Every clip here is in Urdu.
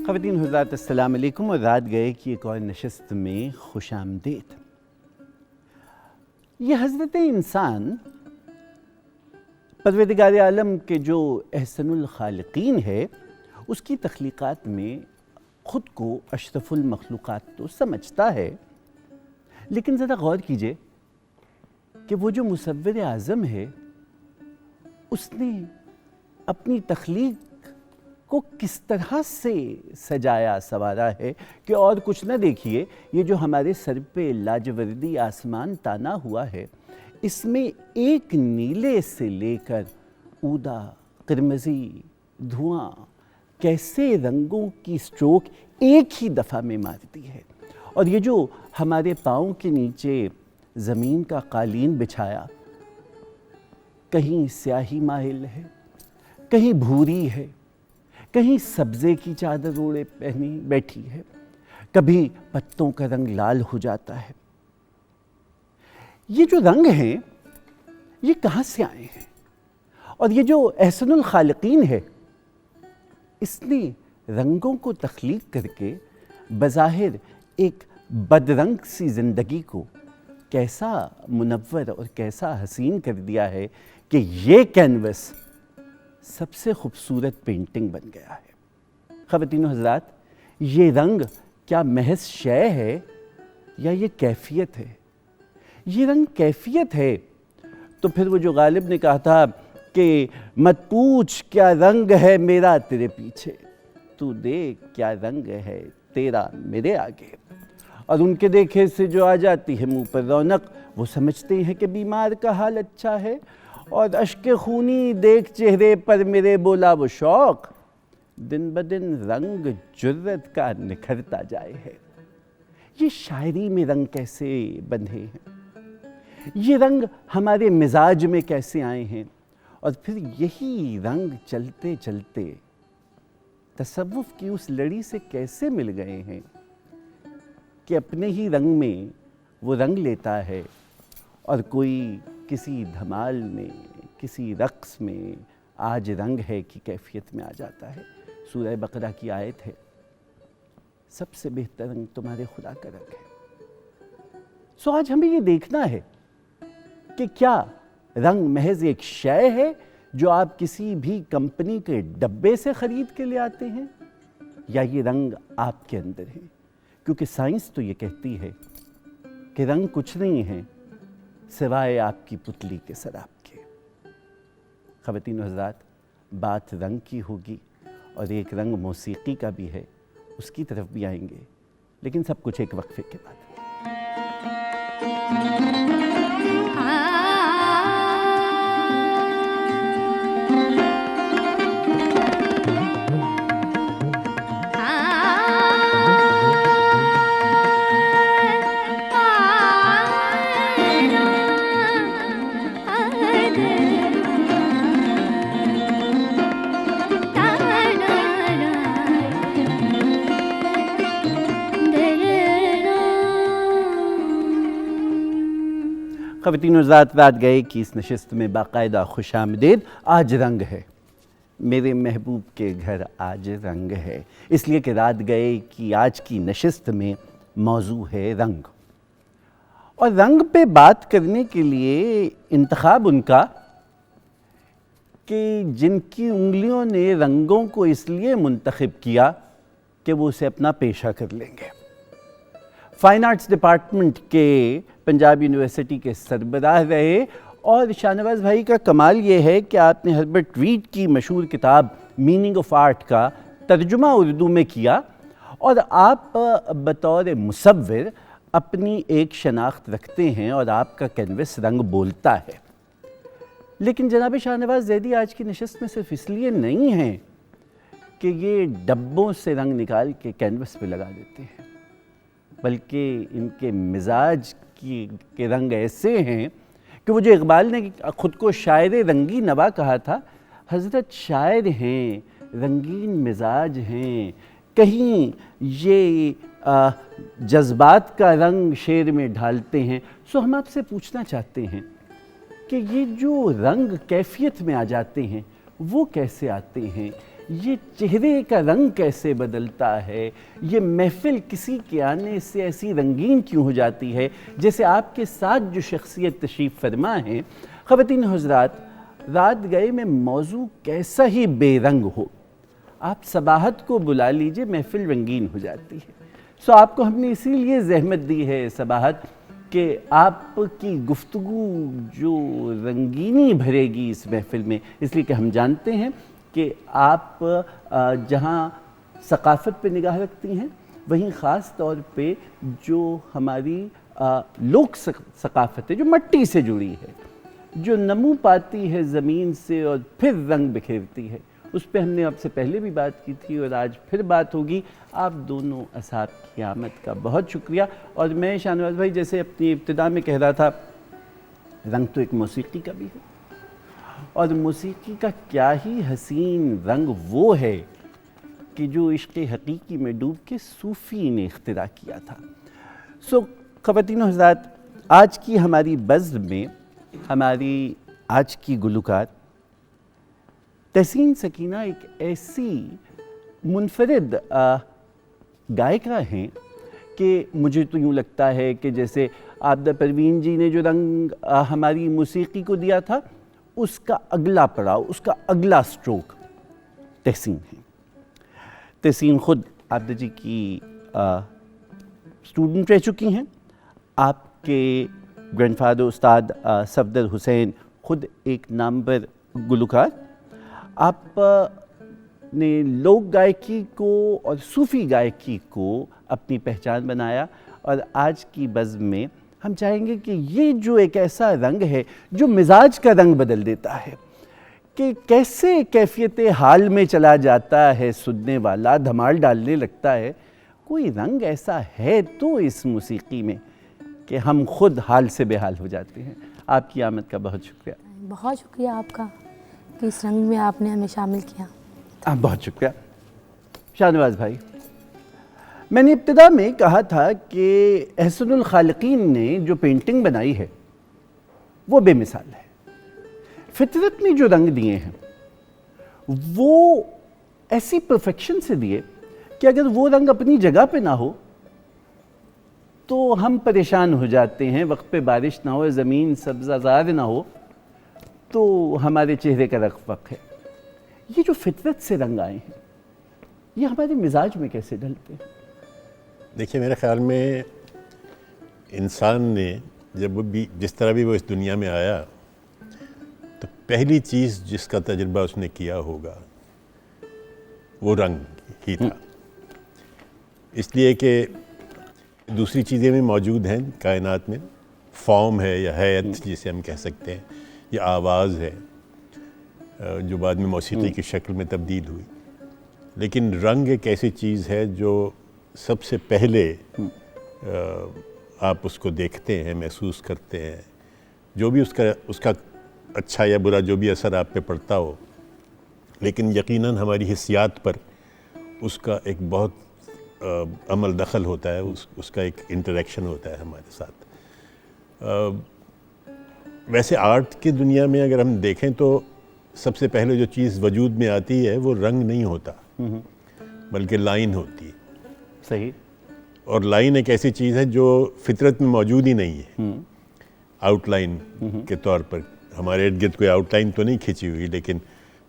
خواتین حضرات السلام علیکم اور رات گئے کی ایک اور نشست میں خوش آمدید۔ یہ حضرت انسان پروردگار عالم کے جو احسن الخالقین ہے اس کی تخلیقات میں خود کو اشرف المخلوقات تو سمجھتا ہے، لیکن ذرا غور کیجئے کہ وہ جو مصور اعظم ہے اس نے اپنی تخلیق کو کس طرح سے سجایا سوارا ہے کہ اور کچھ نہ دیکھیے، یہ جو ہمارے سر پہ لاجوردی آسمان تانا ہوا ہے اس میں ایک نیلے سے لے کر اودا، قرمزی، دھواں کیسے رنگوں کی سٹروک ایک ہی دفعہ میں مارتی ہے۔ اور یہ جو ہمارے پاؤں کے نیچے زمین کا قالین بچھایا، کہیں سیاہی مائل ہے، کہیں بھوری ہے، کہیں سبزے کی چادر اوڑے پہنی بیٹھی ہے، کبھی پتوں کا رنگ لال ہو جاتا ہے۔ یہ جو رنگ ہیں یہ کہاں سے آئے ہیں؟ اور یہ جو احسن الخالقین ہے اس نے رنگوں کو تخلیق کر کے بظاہر ایک بدرنگ سی زندگی کو کیسا منور اور کیسا حسین کر دیا ہے کہ یہ کینوس سب سے خوبصورت پینٹنگ بن گیا ہے۔ خواتین و حضرات، یہ رنگ کیا محض شے ہے یا یہ کیفیت ہے؟ یہ رنگ کیفیت ہے تو پھر وہ جو غالب نے کہا تھا کہ مت پوچھ کیا رنگ ہے میرا تیرے پیچھے، تو دیکھ کیا رنگ ہے تیرا میرے آگے، اور ان کے دیکھے سے جو آ جاتی ہے منہ پر رونق، وہ سمجھتے ہیں کہ بیمار کا حال اچھا ہے، اور اشک خونی دیکھ چہرے پر میرے بولا وہ شوق، دن بدن رنگ جرت کا نکھرتا جائے ہے۔ یہ شاعری میں رنگ کیسے بندھے ہیں، یہ رنگ ہمارے مزاج میں کیسے آئے ہیں، اور پھر یہی رنگ چلتے چلتے تصوف کی اس لڑی سے کیسے مل گئے ہیں کہ اپنے ہی رنگ میں وہ رنگ لیتا ہے، اور کوئی کسی دھمال میں، کسی رقص میں آج رنگ ہے کی کیفیت میں آ جاتا ہے۔ سورہ بقرہ کی آیت ہے، سب سے بہتر رنگ تمہارے خدا کا رنگ ہے۔ سو آج ہمیں یہ دیکھنا ہے کہ کیا رنگ محض ایک شے ہے جو آپ کسی بھی کمپنی کے ڈبے سے خرید کے لے آتے ہیں، یا یہ رنگ آپ کے اندر ہے؟ کیونکہ سائنس تو یہ کہتی ہے کہ رنگ کچھ نہیں ہے سوائے آپ کی پتلی کے سراب کے۔ خواتین و حضرات، بات رنگ کی ہوگی اور ایک رنگ موسیقی کا بھی ہے، اس کی طرف بھی آئیں گے، لیکن سب کچھ ایک وقفے کے بعد۔ خواتین و حضرات، رات گئے کی اس نشست میں باقاعدہ خوش آمدید۔ آج رنگ ہے، میرے محبوب کے گھر آج رنگ ہے، اس لیے کہ رات گئے کی آج کی نشست میں موضوع ہے رنگ، اور رنگ پہ بات کرنے کے لیے انتخاب ان کا کہ جن کی انگلیوں نے رنگوں کو اس لیے منتخب کیا کہ وہ اسے اپنا پیشہ کر لیں گے۔ فائن آرٹس ڈپارٹمنٹ کے پنجاب یونیورسٹی کے سربراہ رہے، اور شاہ نواز بھائی کا کمال یہ ہے کہ آپ نے ہربرٹ ریڈ کی مشہور کتاب میننگ آف آرٹ کا ترجمہ اردو میں کیا، اور آپ بطور مصور اپنی ایک شناخت رکھتے ہیں اور آپ کا کینوس رنگ بولتا ہے۔ لیکن جناب شاہ نواز زیدی آج کی نشست میں صرف اس لیے نہیں ہیں کہ یہ ڈبوں سے رنگ نکال کے کینوس پہ لگا دیتے ہیں، بلکہ ان کے مزاج کے رنگ ایسے ہیں کہ وہ جو اقبال نے خود کو شاعر رنگی نوا کہا تھا، حضرت شاعر ہیں، رنگین مزاج ہیں، کہیں یہ جذبات کا رنگ شعر میں ڈھالتے ہیں۔ سو ہم آپ سے پوچھنا چاہتے ہیں کہ یہ جو رنگ کیفیت میں آ جاتے ہیں وہ کیسے آتے ہیں؟ یہ چہرے کا رنگ کیسے بدلتا ہے، یہ محفل کسی کے آنے سے ایسی رنگین کیوں ہو جاتی ہے، جیسے آپ کے ساتھ جو شخصیت تشریف فرما ہیں۔ خواتین حضرات، رات گئے میں موضوع کیسا ہی بے رنگ ہو، آپ صباحت کو بلا لیجئے، محفل رنگین ہو جاتی ہے۔ آپ کو ہم نے اسی لیے زحمت دی ہے صباحت کہ آپ کی گفتگو جو رنگینی بھرے گی اس محفل میں، اس لیے کہ ہم جانتے ہیں کہ آپ جہاں ثقافت پہ نگاہ رکھتی ہیں، وہیں خاص طور پہ جو ہماری لوک ثقافت ہے، جو مٹی سے جڑی ہے، جو نمو پاتی ہے زمین سے اور پھر رنگ بکھیرتی ہے، اس پہ ہم نے آپ سے پہلے بھی بات کی تھی اور آج پھر بات ہوگی۔ آپ دونوں اساتذہ کی آمد کا بہت شکریہ۔ اور میں شاہ نواز بھائی جیسے اپنی ابتدا میں کہہ رہا تھا، رنگ تو ایک موسیقی کا بھی ہے، اور موسیقی کا کیا ہی حسین رنگ وہ ہے کہ جو عشق حقیقی میں ڈوب کے صوفی نے اختراع کیا تھا۔ خواتین و حضرات، آج کی ہماری بزم میں ہماری آج کی گلوکار تحسین سکینہ ایک ایسی منفرد گائیکا ہیں کہ مجھے تو یوں لگتا ہے کہ جیسے عابدہ پروین جی نے جو رنگ ہماری موسیقی کو دیا تھا، اس کا اگلا پڑاؤ، اس کا اگلا سٹروک تحسین ہے۔ تحسین خود عابدہ جی کی اسٹوڈنٹ رہ چکی ہیں۔ آپ کے گرینڈ فادر استاد صفدر حسین خود ایک نامور گلوکار۔ آپ نے لوک گائیکی کو اور صوفی گائیکی کو اپنی پہچان بنایا، اور آج کی بزم میں ہم چاہیں گے کہ یہ جو ایک ایسا رنگ ہے جو مزاج کا رنگ بدل دیتا ہے، کہ کیسے کیفیت حال میں چلا جاتا ہے سننے والا، دھمال ڈالنے لگتا ہے، کوئی رنگ ایسا ہے تو اس موسیقی میں کہ ہم خود حال سے بے حال ہو جاتے ہیں۔ آپ کی آمد کا بہت شکریہ۔ بہت شکریہ آپ کا کہ اس رنگ میں آپ نے ہمیں شامل کیا۔ بہت شکریہ۔ شاہ نواز بھائی، میں نے ابتدا میں کہا تھا کہ احسن الخالقین نے جو پینٹنگ بنائی ہے وہ بے مثال ہے۔ فطرت میں جو رنگ دیے ہیں وہ ایسی پرفیکشن سے دیے کہ اگر وہ رنگ اپنی جگہ پہ نہ ہو تو ہم پریشان ہو جاتے ہیں۔ وقت پہ بارش نہ ہو، زمین سبزہ زار نہ ہو تو ہمارے چہرے کا رخ فق ہے۔ یہ جو فطرت سے رنگ آئے ہیں، یہ ہمارے مزاج میں کیسے ڈھلتے ہیں؟ دیکھیے، میرے خیال میں انسان نے جب بھی جس طرح بھی وہ اس دنیا میں آیا تو پہلی چیز جس کا تجربہ اس نے کیا ہوگا وہ رنگ ہی تھا، اس لیے کہ دوسری چیزیں بھی موجود ہیں کائنات میں، فارم ہے یا حیت جسے ہم کہہ سکتے ہیں، یا آواز ہے جو بعد میں موسیقی کی شکل میں تبدیل ہوئی، لیکن رنگ ایک ایسی چیز ہے جو سب سے پہلے آپ اس کو دیکھتے ہیں، محسوس کرتے ہیں، جو بھی اس کا اچھا یا برا جو بھی اثر آپ پہ پڑتا ہو، لیکن یقیناً ہماری حسیات پر اس کا ایک بہت عمل دخل ہوتا ہے، اس کا ایک انٹریکشن ہوتا ہے ہمارے ساتھ۔ ویسے آرٹ کی دنیا میں اگر ہم دیکھیں تو سب سے پہلے جو چیز وجود میں آتی ہے وہ رنگ نہیں ہوتا، بلکہ لائن ہوتی ہے۔ صحیح۔ اور لائن ایک ایسی چیز ہے جو فطرت میں موجود ہی نہیں ہے۔ آؤٹ لائن کے طور پر ہمارے ارد گرد کوئی آؤٹ لائن تو نہیں کھینچی ہوئی، لیکن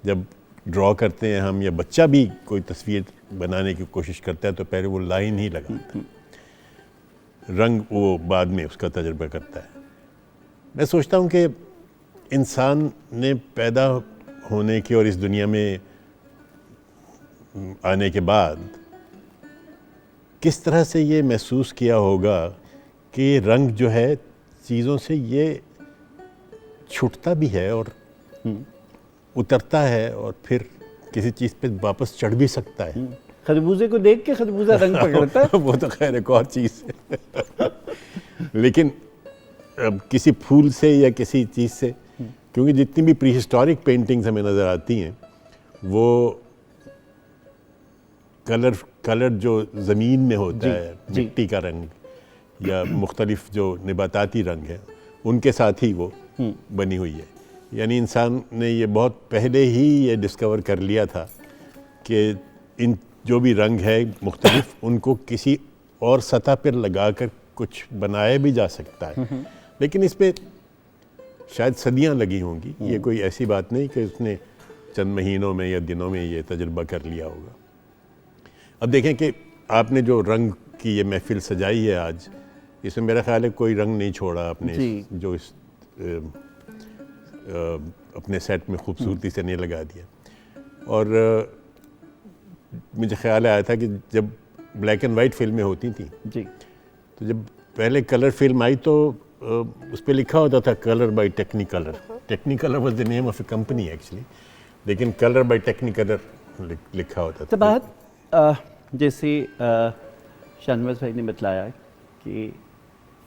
جب ڈرا کرتے ہیں ہم، یا بچہ بھی کوئی تصویر بنانے کی کوشش کرتا ہے تو پہلے وہ لائن ہی لگاتا ہے، رنگ وہ بعد میں اس کا تجربہ کرتا ہے۔ میں سوچتا ہوں کہ انسان نے پیدا ہونے کے اور اس دنیا میں آنے کے بعد کس طرح سے یہ محسوس کیا ہوگا کہ رنگ جو ہے چیزوں سے یہ چھٹتا بھی ہے اور اترتا ہے، اور پھر کسی چیز پہ واپس چڑھ بھی سکتا ہے۔ خربوزے کو دیکھ کے خربوزہ رنگ پکڑتا ہے، وہ تو خیر ایک اور چیز ہے، لیکن کسی پھول سے یا کسی چیز سے، کیونکہ جتنی بھی پری ہسٹورک پینٹنگز ہمیں نظر آتی ہیں وہ کلر جو زمین میں ہوتا ہے، مٹی کا رنگ یا مختلف جو نباتاتی رنگ ہیں ان کے ساتھ ہی وہ بنی ہوئی ہے۔ یعنی انسان نے یہ بہت پہلے ہی یہ ڈسکور کر لیا تھا کہ ان جو بھی رنگ ہے مختلف ان کو کسی اور سطح پر لگا کر کچھ بنایا بھی جا سکتا ہے، لیکن اس پہ شاید صدیاں لگی ہوں گی. یہ کوئی ایسی بات نہیں کہ اس نے چند مہینوں میں یا دنوں میں یہ تجربہ کر لیا ہوگا. اب دیکھیں کہ آپ نے جو رنگ کی یہ محفل سجائی ہے آج، اس میں میرا خیال ہے کوئی رنگ نہیں چھوڑا آپ نے جو اس اپنے سیٹ میں خوبصورتی سے نہیں لگا دیا. اور مجھے خیال آیا تھا کہ جب بلیک اینڈ وائٹ فلمیں ہوتی تھیں تو جب پہلے کلر فلم آئی تو اس پہ لکھا ہوتا تھا colour by ٹیکنی colour. ٹیکنی colour was the name of a company actually, لیکن کلر بائی ٹیکنی کلر لکھا ہوتا تھا. تو بات جیسے شاہنواز بھائی نے بتلایا کہ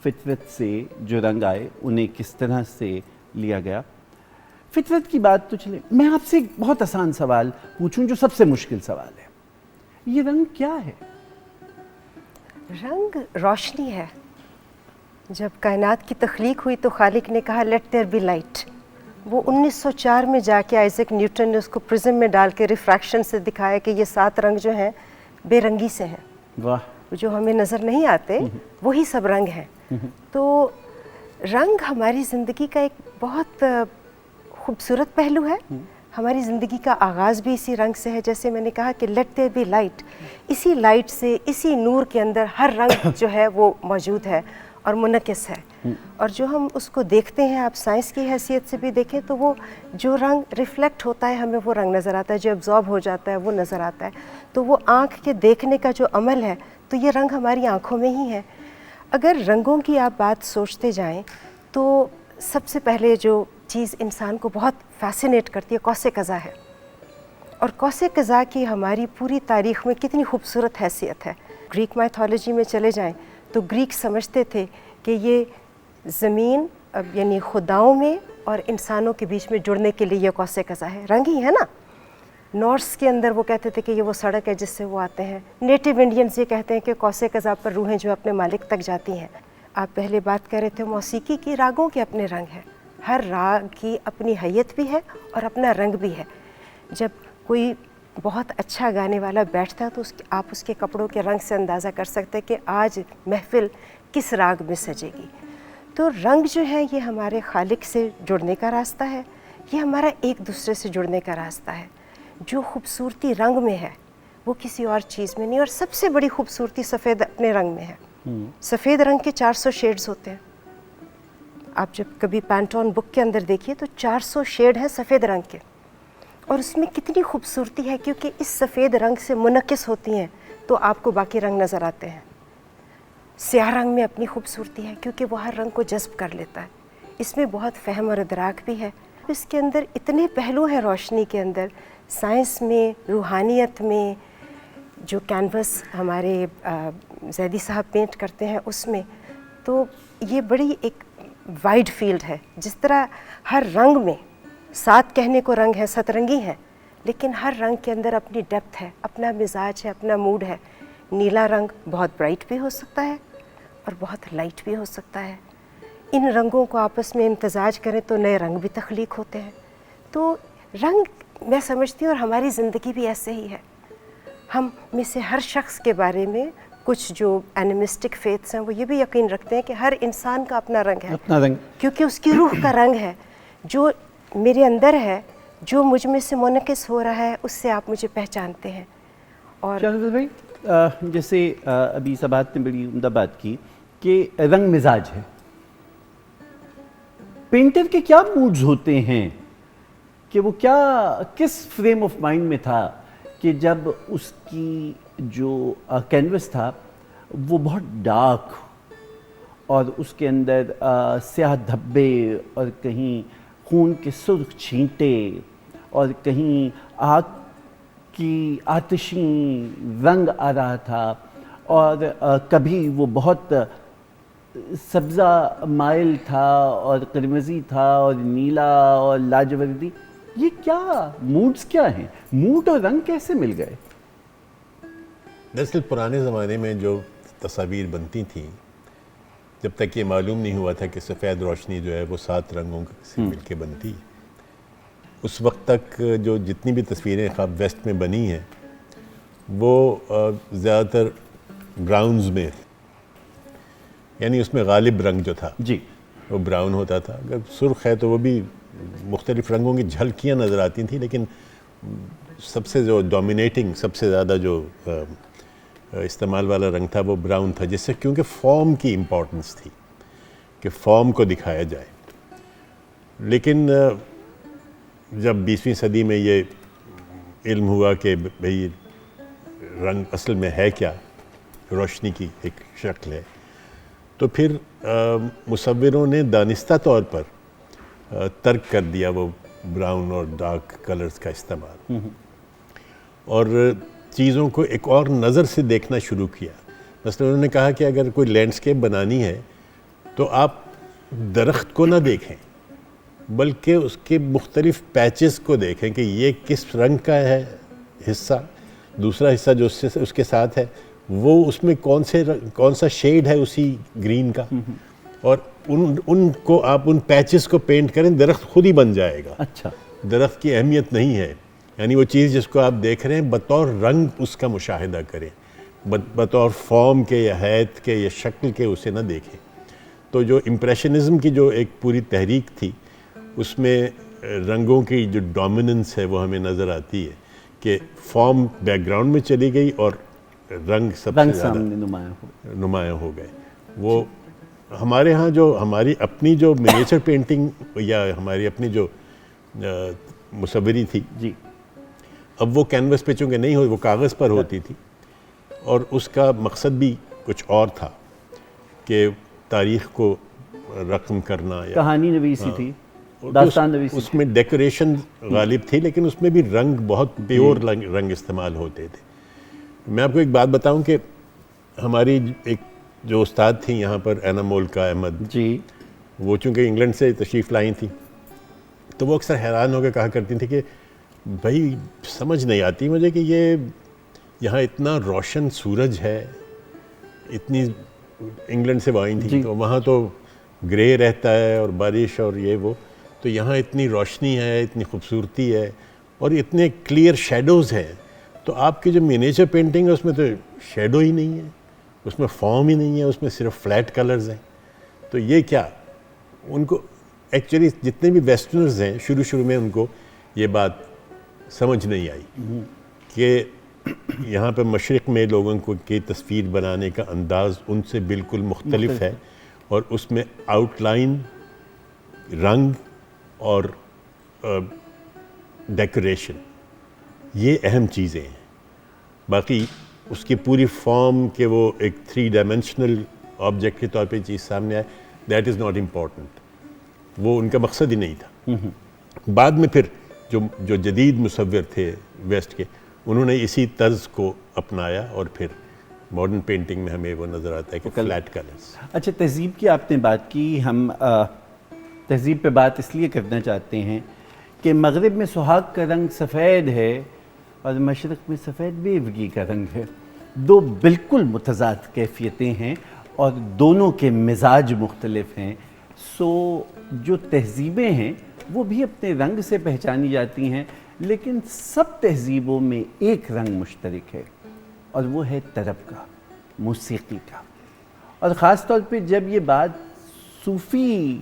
فطرت سے جو رنگ آئے انہیں کس طرح سے لیا گیا. فطرت کی بات تو چلے، میں آپ سے ایک بہت آسان سوال پوچھوں جو سب سے مشکل سوال ہے. یہ رنگ کیا ہے؟ رنگ روشنی ہے. جب کائنات کی تخلیق ہوئی تو خالق نے کہا لیٹ دیر بی لائٹ. وہ 1904 میں جا کے آئزیک نیوٹن نے اس کو پرزم میں ڈال کے ریفریکشن سے دکھایا کہ یہ 7 رنگ جو ہیں بے رنگی سے ہیں. واہ. جو ہمیں نظر نہیں آتے وہی سب رنگ ہیں. تو رنگ ہماری زندگی کا ایک بہت خوبصورت پہلو ہے. ہماری زندگی کا آغاز بھی اسی رنگ سے ہے. جیسے میں نے کہا کہ لیٹ دیر بی لائٹ، اسی لائٹ سے، اسی نور کے اندر ہر رنگ جو ہے وہ موجود ہے اور منعکس ہے. اور جو ہم اس کو دیکھتے ہیں، آپ سائنس کی حیثیت سے بھی دیکھیں تو وہ جو رنگ ریفلیکٹ ہوتا ہے ہمیں وہ رنگ نظر آتا ہے، جو ایبزارب ہو جاتا ہے وہ نظر آتا ہے. تو وہ آنکھ کے دیکھنے کا جو عمل ہے تو یہ رنگ ہماری آنکھوں میں ہی ہے. اگر رنگوں کی آپ بات سوچتے جائیں تو سب سے پہلے جو چیز انسان کو بہت فیسینیٹ کرتی ہے قوس قزح ہے. اور قوس قزح کی ہماری پوری تاریخ میں کتنی خوبصورت حیثیت ہے. گریک مائتھولوجی میں چلے جائیں تو گریک سمجھتے تھے کہ یہ زمین یعنی خداؤں میں اور انسانوں کے بیچ میں جڑنے کے لیے یہ قوس قزح ہے. رنگ ہی ہے نا. نارس کے اندر وہ کہتے تھے کہ یہ وہ سڑک ہے جس سے وہ آتے ہیں. نیٹو انڈینز یہ کہتے ہیں کہ قوس قزح پر روحیں جو اپنے مالک تک جاتی ہیں. آپ پہلے بات کر رہے تھے موسیقی کی، راگوں کے اپنے رنگ ہیں. ہر راگ کی اپنی حیت بھی ہے اور اپنا رنگ بھی ہے. جب کوئی بہت اچھا گانے والا بیٹھتا ہے تو آپ اس کے کپڑوں کے رنگ سے اندازہ کر سکتے ہیں کہ آج محفل کس راگ میں سجے گی. تو رنگ جو ہے یہ ہمارے خالق سے جڑنے کا راستہ ہے. یہ ہمارا ایک دوسرے سے جڑنے کا راستہ ہے. جو خوبصورتی رنگ میں ہے وہ کسی اور چیز میں نہیں. اور سب سے بڑی خوبصورتی سفید اپنے رنگ میں ہے. سفید رنگ کے 400 شیڈز ہوتے ہیں. آپ جب کبھی پینٹون بک کے اندر دیکھیے تو 400 شیڈ ہیں سفید رنگ کے. اور اس میں کتنی خوبصورتی ہے کیونکہ اس سفید رنگ سے منعکس ہوتی ہیں تو آپ کو باقی رنگ نظر آتے ہیں. سیاہ رنگ میں اپنی خوبصورتی ہے کیونکہ وہ ہر رنگ کو جذب کر لیتا ہے. اس میں بہت فہم اور ادراک بھی ہے. اس کے اندر اتنے پہلو ہیں روشنی کے اندر. سائنس میں، روحانیت میں، جو کینوس ہمارے زیدی صاحب پینٹ کرتے ہیں اس میں، تو یہ بڑی ایک وائڈ فیلڈ ہے. جس طرح ہر رنگ میں 7 کہنے کو رنگ ہیں، 7 رنگی ہیں، لیکن ہر رنگ کے اندر اپنی ڈیپتھ ہے، اپنا مزاج ہے، اپنا موڈ ہے. نیلا رنگ بہت برائٹ بھی ہو سکتا ہے اور بہت لائٹ بھی ہو سکتا ہے. ان رنگوں کو آپس میں امتزاج کریں تو نئے رنگ بھی تخلیق ہوتے ہیں. تو رنگ میں سمجھتی ہوں اور ہماری زندگی بھی ایسے ہی ہے. ہم میں سے ہر شخص کے بارے میں کچھ جو اینیمسٹک فیتھس ہیں وہ یہ بھی یقین رکھتے ہیں کہ ہر انسان کا اپنا رنگ ہے، اپنا رنگ، کیونکہ اس کی روح کا رنگ ہے جو میرے اندر ہے، جو مجھ میں سے منعکس ہو رہا ہے، اس سے آپ مجھے پہچانتے ہیں. اور شاہنواز بھائی جیسے ابھی سبات نے بڑی عمدہ بات کی کہ رنگ مزاج ہے. پینٹر کے کیا موڈز ہوتے ہیں کہ وہ کیا کس فریم آف مائنڈ میں تھا کہ جب اس کی جو کینوس تھا وہ بہت ڈارک اور اس کے اندر سیاہ دھبے اور کہیں خون کے سرخ چھینٹے اور کہیں آگ کی آتشی رنگ آ رہا تھا اور کبھی وہ بہت سبزہ مائل تھا اور قرمزی تھا اور نیلا اور لاجوردی. یہ کیا موڈز کیا ہیں؟ موڈ اور رنگ کیسے مل گئے؟ دراصل پرانے زمانے میں جو تصاویر بنتی تھیں جب تک یہ معلوم نہیں ہوا تھا کہ سفید روشنی جو ہے وہ 7 رنگوں سے مل کے بنتی، اس وقت تک جو جتنی بھی تصویریں خواب ویسٹ میں بنی ہیں وہ زیادہ تر براؤنز میں، یعنی اس میں غالب رنگ جو تھا جی وہ براؤن ہوتا تھا. اگر سرخ ہے تو وہ بھی مختلف رنگوں کی جھلکیاں نظر آتی تھیں، لیکن سب سے جو ڈومینیٹنگ، سب سے زیادہ جو استعمال والا رنگ تھا وہ براؤن تھا، جس سے کیونکہ فارم کی امپورٹنس تھی کہ فارم کو دکھایا جائے. لیکن جب 20ویں صدی میں یہ علم ہوا کہ بھئی رنگ اصل میں ہے کیا، روشنی کی ایک شکل ہے، تو پھر مصوروں نے دانستہ طور پر ترک کر دیا وہ براؤن اور ڈارک کلرز کا استعمال، اور چیزوں کو ایک اور نظر سے دیکھنا شروع کیا. مثلا انہوں نے کہا کہ اگر کوئی لینڈسکیپ بنانی ہے تو آپ درخت کو نہ دیکھیں بلکہ اس کے مختلف پیچز کو دیکھیں کہ یہ کس رنگ کا ہے حصہ، دوسرا حصہ جو اس کے ساتھ ہے وہ اس میں کون سا شیڈ ہے اسی گرین کا، اور ان کو آپ ان پیچز کو پینٹ کریں، درخت خود ہی بن جائے گا. اچھا، درخت کی اہمیت نہیں ہے، یعنی وہ چیز جس کو آپ دیکھ رہے ہیں بطور رنگ اس کا مشاہدہ کریں، بطور فارم کے یا حیت کے یا شکل کے اسے نہ دیکھیں. تو جو امپریشنزم کی جو ایک پوری تحریک تھی اس میں رنگوں کی جو ڈومیننس ہے وہ ہمیں نظر آتی ہے کہ فارم بیک گراؤنڈ میں چلی گئی اور رنگ سب سے زیادہ نمایاں ہو گئے. وہ ہمارے ہاں جو ہماری اپنی جو منیچر پینٹنگ یا ہماری اپنی جو مصوری تھی جی، اب وہ کینوس پہ چونکہ نہیں ہوئی، وہ کاغذ پر ہوتی تھی، اور اس کا مقصد بھی کچھ اور تھا کہ تاریخ کو رقم کرنا یا کہانی نویسی تھی، داستان نویسی. اس میں ڈیکوریشن غالب تھی، لیکن اس میں بھی رنگ بہت پیور رنگ استعمال ہوتے تھے. میں آپ کو ایک بات بتاؤں کہ ہماری ایک جو استاد تھیں یہاں پر، اینا مولکا احمد جی، وہ چونکہ انگلینڈ سے تشریف لائی تھیں تو وہ اکثر حیران ہو کے کہا کرتی تھیں کہ بھائی سمجھ نہیں آتی مجھے کہ یہ یہاں اتنا روشن سورج ہے، اتنی انگلینڈ سے وہ آئی تھیں تو وہاں تو گرے رہتا ہے اور بارش اور یہ وہ، تو یہاں اتنی روشنی ہے، اتنی خوبصورتی ہے اور اتنے کلیئر شیڈوز ہیں، تو آپ کی جو منیچر پینٹنگ ہے اس میں تو شیڈو ہی نہیں ہے، اس میں فارم ہی نہیں ہے، اس میں صرف فلیٹ کلرز ہیں. تو یہ کیا، ان کو ایکچولی جتنے بھی ویسٹرنرز ہیں شروع میں ان کو یہ بات سمجھ نہیں آئی کہ یہاں پہ مشرق میں لوگوں کو کی تصویر بنانے کا انداز ان سے بالکل مختلف ہے، اور اس میں آؤٹ لائن، رنگ اور ڈیکوریشن یہ اہم چیزیں ہیں. باقی اس کی پوری فارم کہ وہ ایک 3 ڈائمینشنل آبجیکٹ کے طور پہ چیز سامنے آئے، دیٹ از ناٹ امپورٹنٹ، وہ ان کا مقصد ہی نہیں تھا. بعد میں پھر جو جدید مصور تھے ویسٹ کے، انہوں نے اسی طرز کو اپنایا اور پھر ماڈرن پینٹنگ میں ہمیں وہ نظر آتا ہے کہ فلیٹ کلرز. اچھا، تہذیب کی آپ نے بات کی، ہم تہذیب پہ بات اس لیے کرنا چاہتے ہیں کہ مغرب میں سہاگ کا رنگ سفید ہے اور مشرق میں سفید بیوگی کا رنگ ہے. دو بالکل متضاد کیفیتیں ہیں اور دونوں کے مزاج مختلف ہیں. سو جو تہذیبیں ہیں وہ بھی اپنے رنگ سے پہچانی جاتی ہیں، لیکن سب تہذیبوں میں ایک رنگ مشترک ہے اور وہ ہے طرب کا، موسیقی کا. اور خاص طور پہ جب یہ بات صوفی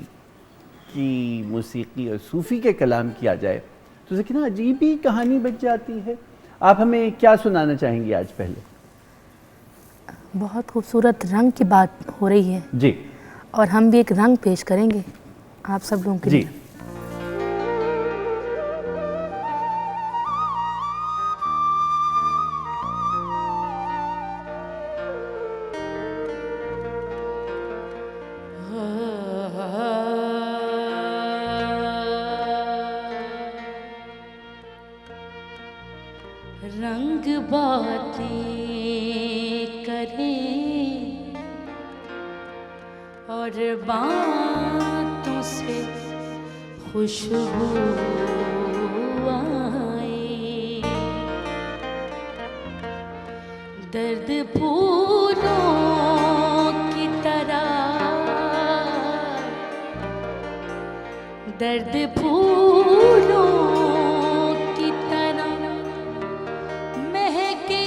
کی موسیقی اور صوفی کے کلام کیا جائے تو کتنا عجیب ہی کہانی بچ جاتی ہے. آپ ہمیں کیا سنانا چاہیں گی آج پہلے؟ بہت خوبصورت رنگ کی بات ہو رہی ہے جی، اور ہم بھی ایک رنگ پیش کریں گے آپ سب لوگوں کے جی. لیے. رنگ باتیں کریں اور باتوں سے خوشبو آئے، درد پھولوں کی طرح، درد پھولوں کی طرح مہکے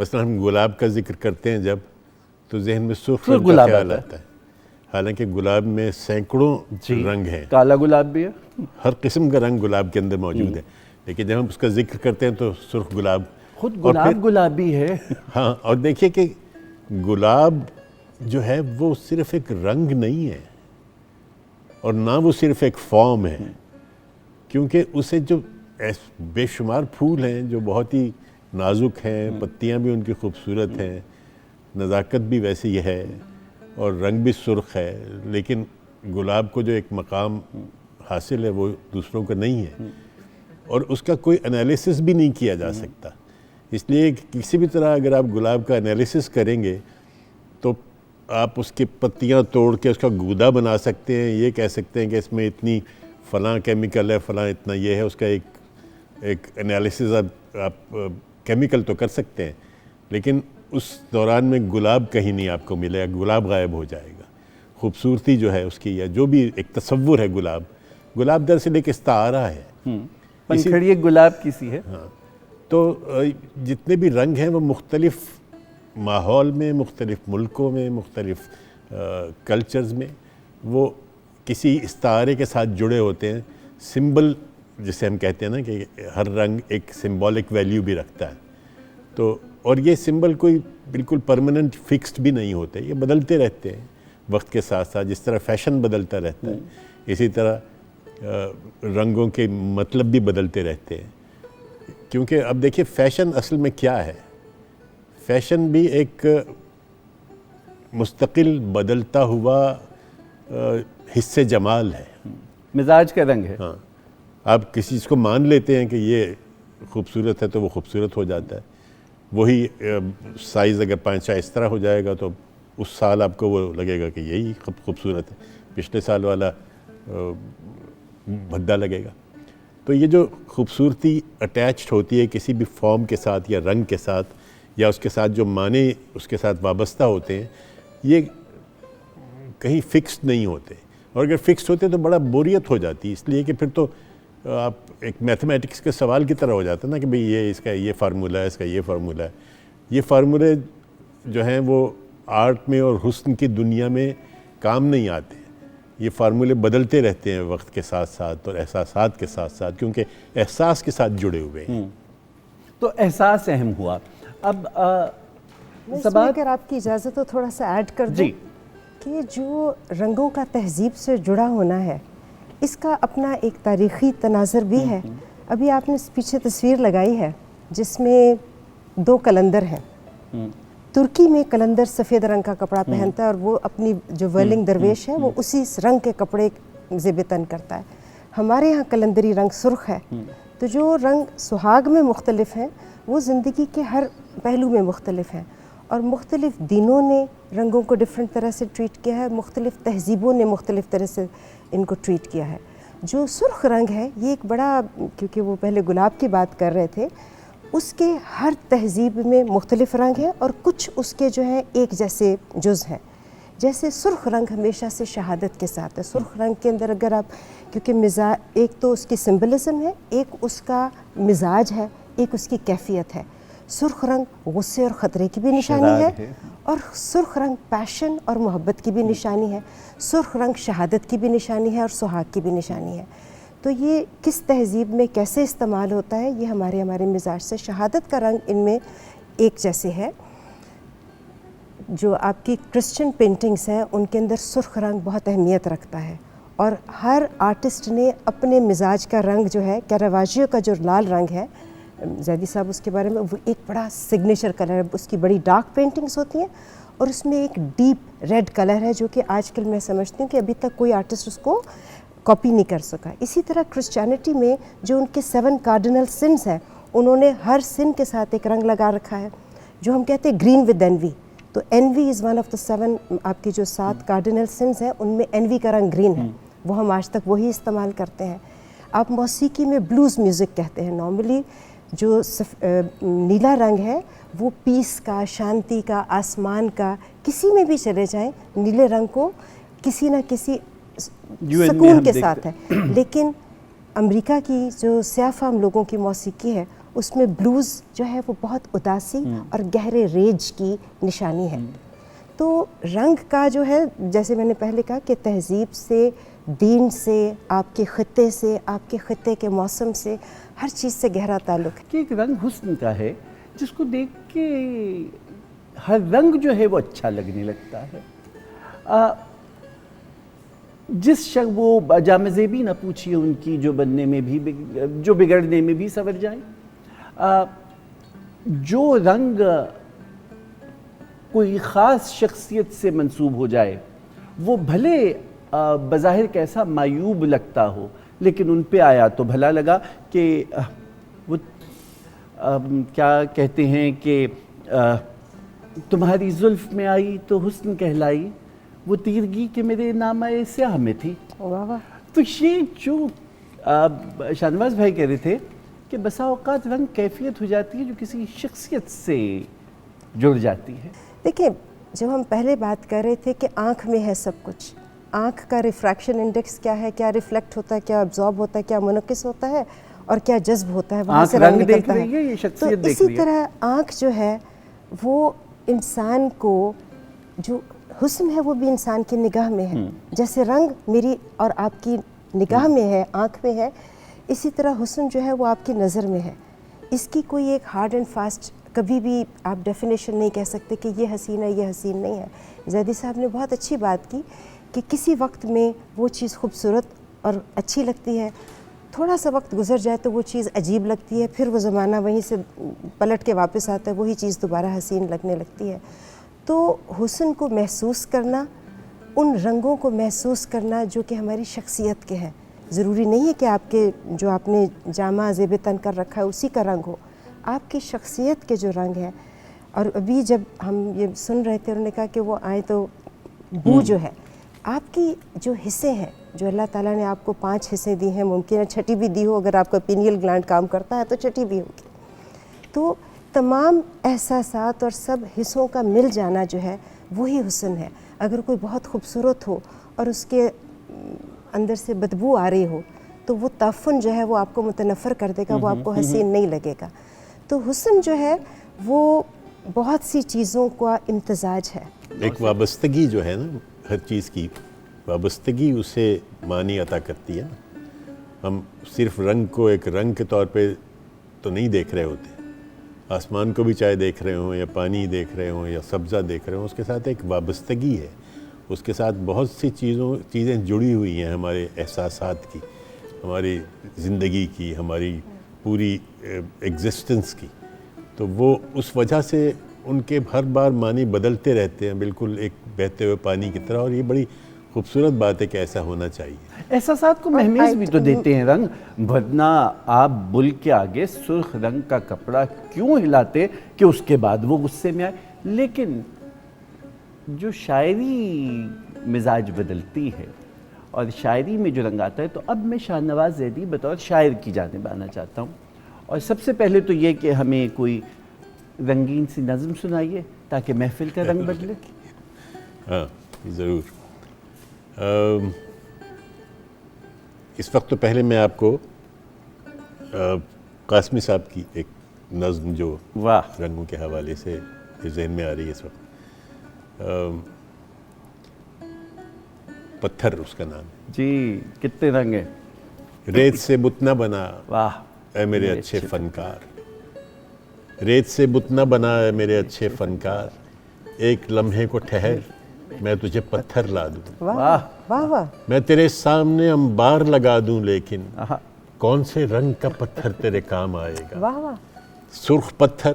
مثلا ہم گلاب کا ذکر کرتے ہیں جب تو ذہن میں سرخ سرخ رنگ کا گلاب خیال آتا آتا ہے، حالانکہ گلاب میں سینکڑوں رنگ ہیں، کالا گلاب بھی ہے، ہر قسم کا رنگ گلاب کے اندر موجود ہے، لیکن جب ہم اس کا ذکر کرتے ہیں تو سرخ گلاب، خود اور پھر گلاب گلابی ہے. ہاں، اور دیکھیے کہ گلاب جو ہے وہ صرف ایک رنگ نہیں ہے اور نہ وہ صرف ایک فارم ہے، کیونکہ اسے جو بے شمار پھول ہیں جو بہت ہی نازک ہیں، پتیاں بھی ان کی خوبصورت ہیں، نزاکت بھی ویسی ہی ہے اور رنگ بھی سرخ ہے، لیکن گلاب کو جو ایک مقام حاصل ہے وہ دوسروں کا نہیں ہے، اور اس کا کوئی انالیسس بھی نہیں کیا جا سکتا. اس لیے کسی بھی طرح اگر آپ گلاب کا انالیسس کریں گے تو آپ اس کی پتیاں توڑ کے اس کا گودا بنا سکتے ہیں، یہ کہہ سکتے ہیں کہ اس میں اتنی فلاں کیمیکل ہے، فلاں اتنا یہ ہے، اس کا ایک انالیسس آپ کیمیکل تو کر سکتے ہیں، لیکن اس دوران میں گلاب کہیں نہیں آپ کو ملے گا، گلاب غائب ہو جائے گا. خوبصورتی جو ہے اس کی یا جو بھی ایک تصور ہے گلاب دراصل ایک استعارہ ہے. پنکھڑی ایک گلاب کی سی ہے. ہاں، تو جتنے بھی رنگ ہیں وہ مختلف ماحول میں، مختلف ملکوں میں، مختلف کلچرز میں وہ کسی استعارے کے ساتھ جڑے ہوتے ہیں. سمبل جسے ہم کہتے ہیں نا کہ ہر رنگ ایک سمبولک ویلیو بھی رکھتا ہے، تو اور یہ سمبل کوئی بالکل پرماننٹ فکسڈ بھی نہیں ہوتے، یہ بدلتے رہتے ہیں وقت کے ساتھ ساتھ. جس طرح فیشن بدلتا رہتا ہے اسی طرح رنگوں کے مطلب بھی بدلتے رہتے ہیں. کیونکہ اب دیکھیے فیشن اصل میں کیا ہے؟ فیشن بھی ایک مستقل بدلتا ہوا حص جمال ہے، مزاج کا رنگ ہے. ہاں، آپ کسی چیز کو مان لیتے ہیں کہ یہ خوبصورت ہے تو وہ خوبصورت ہو جاتا ہے. وہی سائز اگر پانچا اس طرح ہو جائے گا تو اس سال آپ کو وہ لگے گا کہ یہی خوبصورت ہے، پچھلے سال والا بھدا لگے گا. تو یہ جو خوبصورتی اٹیچڈ ہوتی ہے کسی بھی فارم کے ساتھ یا رنگ کے ساتھ یا اس کے ساتھ جو معنی اس کے ساتھ وابستہ ہوتے ہیں، یہ کہیں فکسڈ نہیں ہوتے، اور اگر فکسڈ ہوتے تو بڑا بوریت ہو جاتی. اس لیے کہ پھر تو آپ ایک میتھمیٹکس کے سوال کی طرح ہو جاتا ہے نا کہ بھئی یہ اس کا یہ فارمولہ ہے، اس کا یہ فارمولہ ہے. یہ فارمولے جو ہیں وہ آرٹ میں اور حسن کی دنیا میں کام نہیں آتے. یہ فارمولے بدلتے رہتے ہیں وقت کے ساتھ ساتھ اور احساسات کے ساتھ ساتھ، کیونکہ احساس کے ساتھ جڑے ہوئے ہیں. تو احساس اہم ہوا. اب اگر آپ کی اجازت تو تھوڑا سا ایڈ کر دوں کہ جو رنگوں کا تہذیب سے جڑا ہونا ہے اس کا اپنا ایک تاریخی تناظر بھی ہے. ابھی آپ نے پیچھے تصویر لگائی ہے جس میں 2 قلندر ہیں. ترکی میں قلندر سفید رنگ کا کپڑا پہنتا ہے اور وہ اپنی جو ویلنگ درویش ہے وہ اسی رنگ کے کپڑے زیب تن کرتا ہے. ہمارے ہاں قلندری رنگ سرخ ہے. تو جو رنگ سہاگ میں مختلف ہیں وہ زندگی کے ہر پہلو میں مختلف ہیں، اور مختلف دینوں نے رنگوں کو ڈفرینٹ طرح سے ٹریٹ کیا ہے، مختلف تہذیبوں نے مختلف طرح سے ان کو ٹریٹ کیا ہے. جو سرخ رنگ ہے یہ ایک بڑا، کیونکہ وہ پہلے گلاب کی بات کر رہے تھے، اس کے ہر تہذیب میں مختلف رنگ ہیں اور کچھ اس کے جو ہیں ایک جیسے جز ہیں. جیسے سرخ رنگ ہمیشہ سے شہادت کے ساتھ ہے. سرخ رنگ کے اندر اگر آپ، کیونکہ ایک تو اس کی سمبلزم ہے، ایک اس کا مزاج ہے، ایک اس کی کیفیت ہے. سرخ رنگ غصے اور خطرے کی بھی نشانی ہے، اور سرخ رنگ پیشن اور محبت کی بھی نشانی ہے. سرخ رنگ شہادت کی بھی نشانی ہے اور سہاگ کی بھی نشانی ہے. تو یہ کس تہذیب میں کیسے استعمال ہوتا ہے یہ ہمارے مزاج سے. شہادت کا رنگ ان میں ایک جیسے ہے. جو آپ کی کرسچن پینٹنگز ہیں ان کے اندر سرخ رنگ بہت اہمیت رکھتا ہے، اور ہر آرٹسٹ نے اپنے مزاج کا رنگ جو ہے، کیراواجیو کا جو لال رنگ ہے، زیدی صاحب اس کے بارے میں، وہ ایک بڑا سگنیچر کلر ہے. اس کی بڑی ڈارک پینٹنگز ہوتی ہیں اور اس میں ایک ڈیپ ریڈ کلر ہے جو کہ آج کل میں سمجھتی ہوں کہ ابھی تک کوئی آرٹسٹ اس کو کاپی نہیں کر سکا. اسی طرح کرسچینٹی میں جو ان کے 7 کارڈنل سنز ہیں، انہوں نے ہر سن کے ساتھ ایک رنگ لگا رکھا ہے جو ہم کہتے ہیں گرین ود اینوی. تو اینوی از ون آف دا 7، آپ کی جو 7 کارڈنل سنز ہیں ان میں اینوی کا رنگ گرین ہے. وہ ہم آج تک وہی استعمال کرتے ہیں. آپ موسیقی میں بلوز میوزک کہتے ہیں. نارملی جو نیلا رنگ ہے وہ پیس کا، شانتی کا، آسمان کا، کسی میں بھی چلے جائیں نیلے رنگ کو کسی نہ کسی سکون کے ساتھ ہے. لیکن امریکہ کی جو سیاہ فام لوگوں کی موسیقی ہے اس میں بلوز جو ہے وہ بہت اداسی اور گہرے ریج کی نشانی ہے. تو رنگ کا جو ہے جیسے میں نے پہلے کہا کہ تہذیب سے، دین سے، آپ کے خطے سے، آپ کے خطے کے موسم سے، ہر چیز سے گہرا تعلق ہے. کہ ایک رنگ حسن کا ہے جس کو دیکھ کے ہر رنگ جو ہے وہ اچھا لگنے لگتا ہے. جس شخص وہ جامع زیبی نہ پوچھیے ان کی جو بننے میں بھی جو بگڑنے میں بھی سنور جائیں. جو رنگ کوئی خاص شخصیت سے منسوب ہو جائے وہ بھلے بظاہر کیسا معیوب لگتا ہو لیکن ان پہ آیا تو بھلا لگا کہ وہ کیا کہتے ہیں کہ تمہاری زلف میں آئی تو حسن کہلائی، وہ تیرگی کہ میرے نامہ سیاہ میں تھی. واہ واہ. تو یہ جو شاہ نواز بھائی کہہ رہے تھے کہ بسا اوقات رنگ کیفیت ہو جاتی ہے جو کسی شخصیت سے جڑ جاتی ہے. دیکھیں جب ہم پہلے بات کر رہے تھے کہ آنکھ میں ہے سب کچھ، آنکھ کا ریفریکشن انڈیکس کیا ہے، کیا ریفلیکٹ ہوتا ہے، کیا ابزارب ہوتا ہے، کیا منعکس ہوتا ہے اور کیا جذب ہوتا ہے، وہاں سے رنگ نکلتا ہے. یہ تو شخصیت دیکھ اسی رہی ہے. طرح آنکھ جو ہے وہ انسان کو جو حسن ہے وہ بھی انسان کی نگاہ میں ہے. جیسے رنگ میری اور آپ کی نگاہ میں ہے، آنکھ میں ہے، اسی طرح حسن جو ہے وہ آپ کی نظر میں ہے. اس کی کوئی ایک ہارڈ اینڈ فاسٹ کبھی بھی آپ ڈیفینیشن نہیں کہہ سکتے کہ یہ حسین ہے، یہ حسین نہیں ہے. زیدی صاحب نے بہت اچھی بات کی کہ کسی وقت میں وہ چیز خوبصورت اور اچھی لگتی ہے، تھوڑا سا وقت گزر جائے تو وہ چیز عجیب لگتی ہے، پھر وہ زمانہ وہیں سے پلٹ کے واپس آتا ہے، وہی چیز دوبارہ حسین لگنے لگتی ہے. تو حسن کو محسوس کرنا، ان رنگوں کو محسوس کرنا جو کہ ہماری شخصیت کے ہیں. ضروری نہیں ہے کہ آپ کے جو آپ نے جامہ زیب تن کر رکھا ہے اسی کا رنگ ہو، آپ کی شخصیت کے جو رنگ ہیں. اور ابھی جب ہم یہ سن رہے تھے انہوں نے کہا کہ وہ آئیں تو بو جو ہے، آپ کی جو حصے ہیں جو اللہ تعالیٰ نے آپ کو 5 حصے دی ہیں، ممکن ہے چھٹی بھی دی ہو، اگر آپ کا پینیل گلانڈ کام کرتا ہے تو چھٹی بھی ہوگی. تو تمام احساسات اور سب حصوں کا مل جانا جو ہے وہی حسن ہے. اگر کوئی بہت خوبصورت ہو اور اس کے اندر سے بدبو آ رہی ہو تو وہ تعفن جو ہے وہ آپ کو متنفر کر دے گا، وہ آپ کو حسین نہیں لگے گا. تو حسن جو ہے وہ بہت سی چیزوں کا امتزاج ہے. ایک وابستگی جو ہے نا، ہر چیز کی وابستگی اسے معنی عطا کرتی ہے. ہم صرف رنگ کو ایک رنگ کے طور پہ تو نہیں دیکھ رہے ہوتے، آسمان کو بھی چاہے دیکھ رہے ہوں یا پانی دیکھ رہے ہوں یا سبزہ دیکھ رہے ہوں، اس کے ساتھ ایک وابستگی ہے، اس کے ساتھ بہت سی چیزیں جڑی ہوئی ہیں، ہمارے احساسات کی، ہماری زندگی کی، ہماری پوری ایگزسٹنس کی. تو وہ اس وجہ سے ان کے ہر بار معنی بدلتے رہتے ہیں، بالکل ایک بہتے ہوئے پانی کی طرح. اور یہ بڑی خوبصورت بات ہے کہ ایسا ہونا چاہیے. احساسات کو مہمیز بھی تو دیتے ہیں رنگ، ورنہ آپ بل کے آگے سرخ رنگ کا کپڑا کیوں ہلاتے کہ اس کے بعد وہ غصے میں آئے. لیکن جو شاعری مزاج بدلتی ہے اور شاعری میں جو رنگ آتا ہے، تو اب میں شاہ نواز زیدی بطور شاعر کی جانب آنا چاہتا ہوں. اور سب سے پہلے تو یہ کہ ہمیں کوئی رنگین سی نظم سنائیے تاکہ محفل کا رنگ بدلے. ہاں ضرور. اس وقت تو پہلے میں آپ کو قاسمی صاحب کی ایک نظم جو واہ رنگوں کے حوالے سے ذہن میں آ رہی ہے اس وقت. پتھر اس کا نام. جی کتنے رنگ ہیں. ریت سے بت نہ بنا واہ اے میرے اچھے فنکار، ریت سے بت نہ بنا اے میرے اچھے فنکار، ایک لمحے کو ٹھہر میں تجھے پتھر لا دوں. واہ واہ واہ. میں تیرے سامنے انبار لگا دوں لیکن کون سے رنگ کا پتھر تیرے کام آئے گا. واہ واہ. سرخ پتھر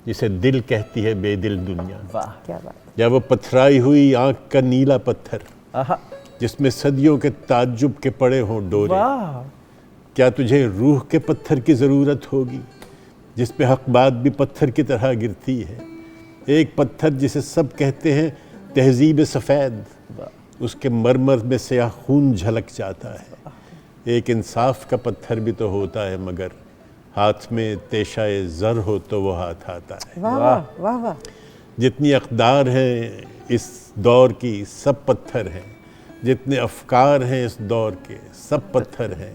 جسے دل کہتی ہے بے دل دنیا، واہ کیا بات. یا وہ پتھرائی ہوئی آنکھ کا نیلا پتھر جس میں صدیوں کے تعجب کے پڑے ہوں ڈورے. واہ کیا تجھے روح کے پتھر کی ضرورت ہوگی جس پہ حق بات بھی پتھر کی طرح گرتی ہے. ایک پتھر جسے سب کہتے ہیں تہذیب سفید، اس کے مرمر میں سیاہ خون جھلک جاتا ہے. ایک انصاف کا پتھر بھی تو ہوتا ہے مگر ہاتھ میں تیشہ زر ہو تو وہ ہاتھ آتا ہے. واہ واہ واہ واہ. جتنی اقدار ہیں اس دور کی سب پتھر ہیں، جتنے افکار ہیں اس دور کے سب پتھر ہیں.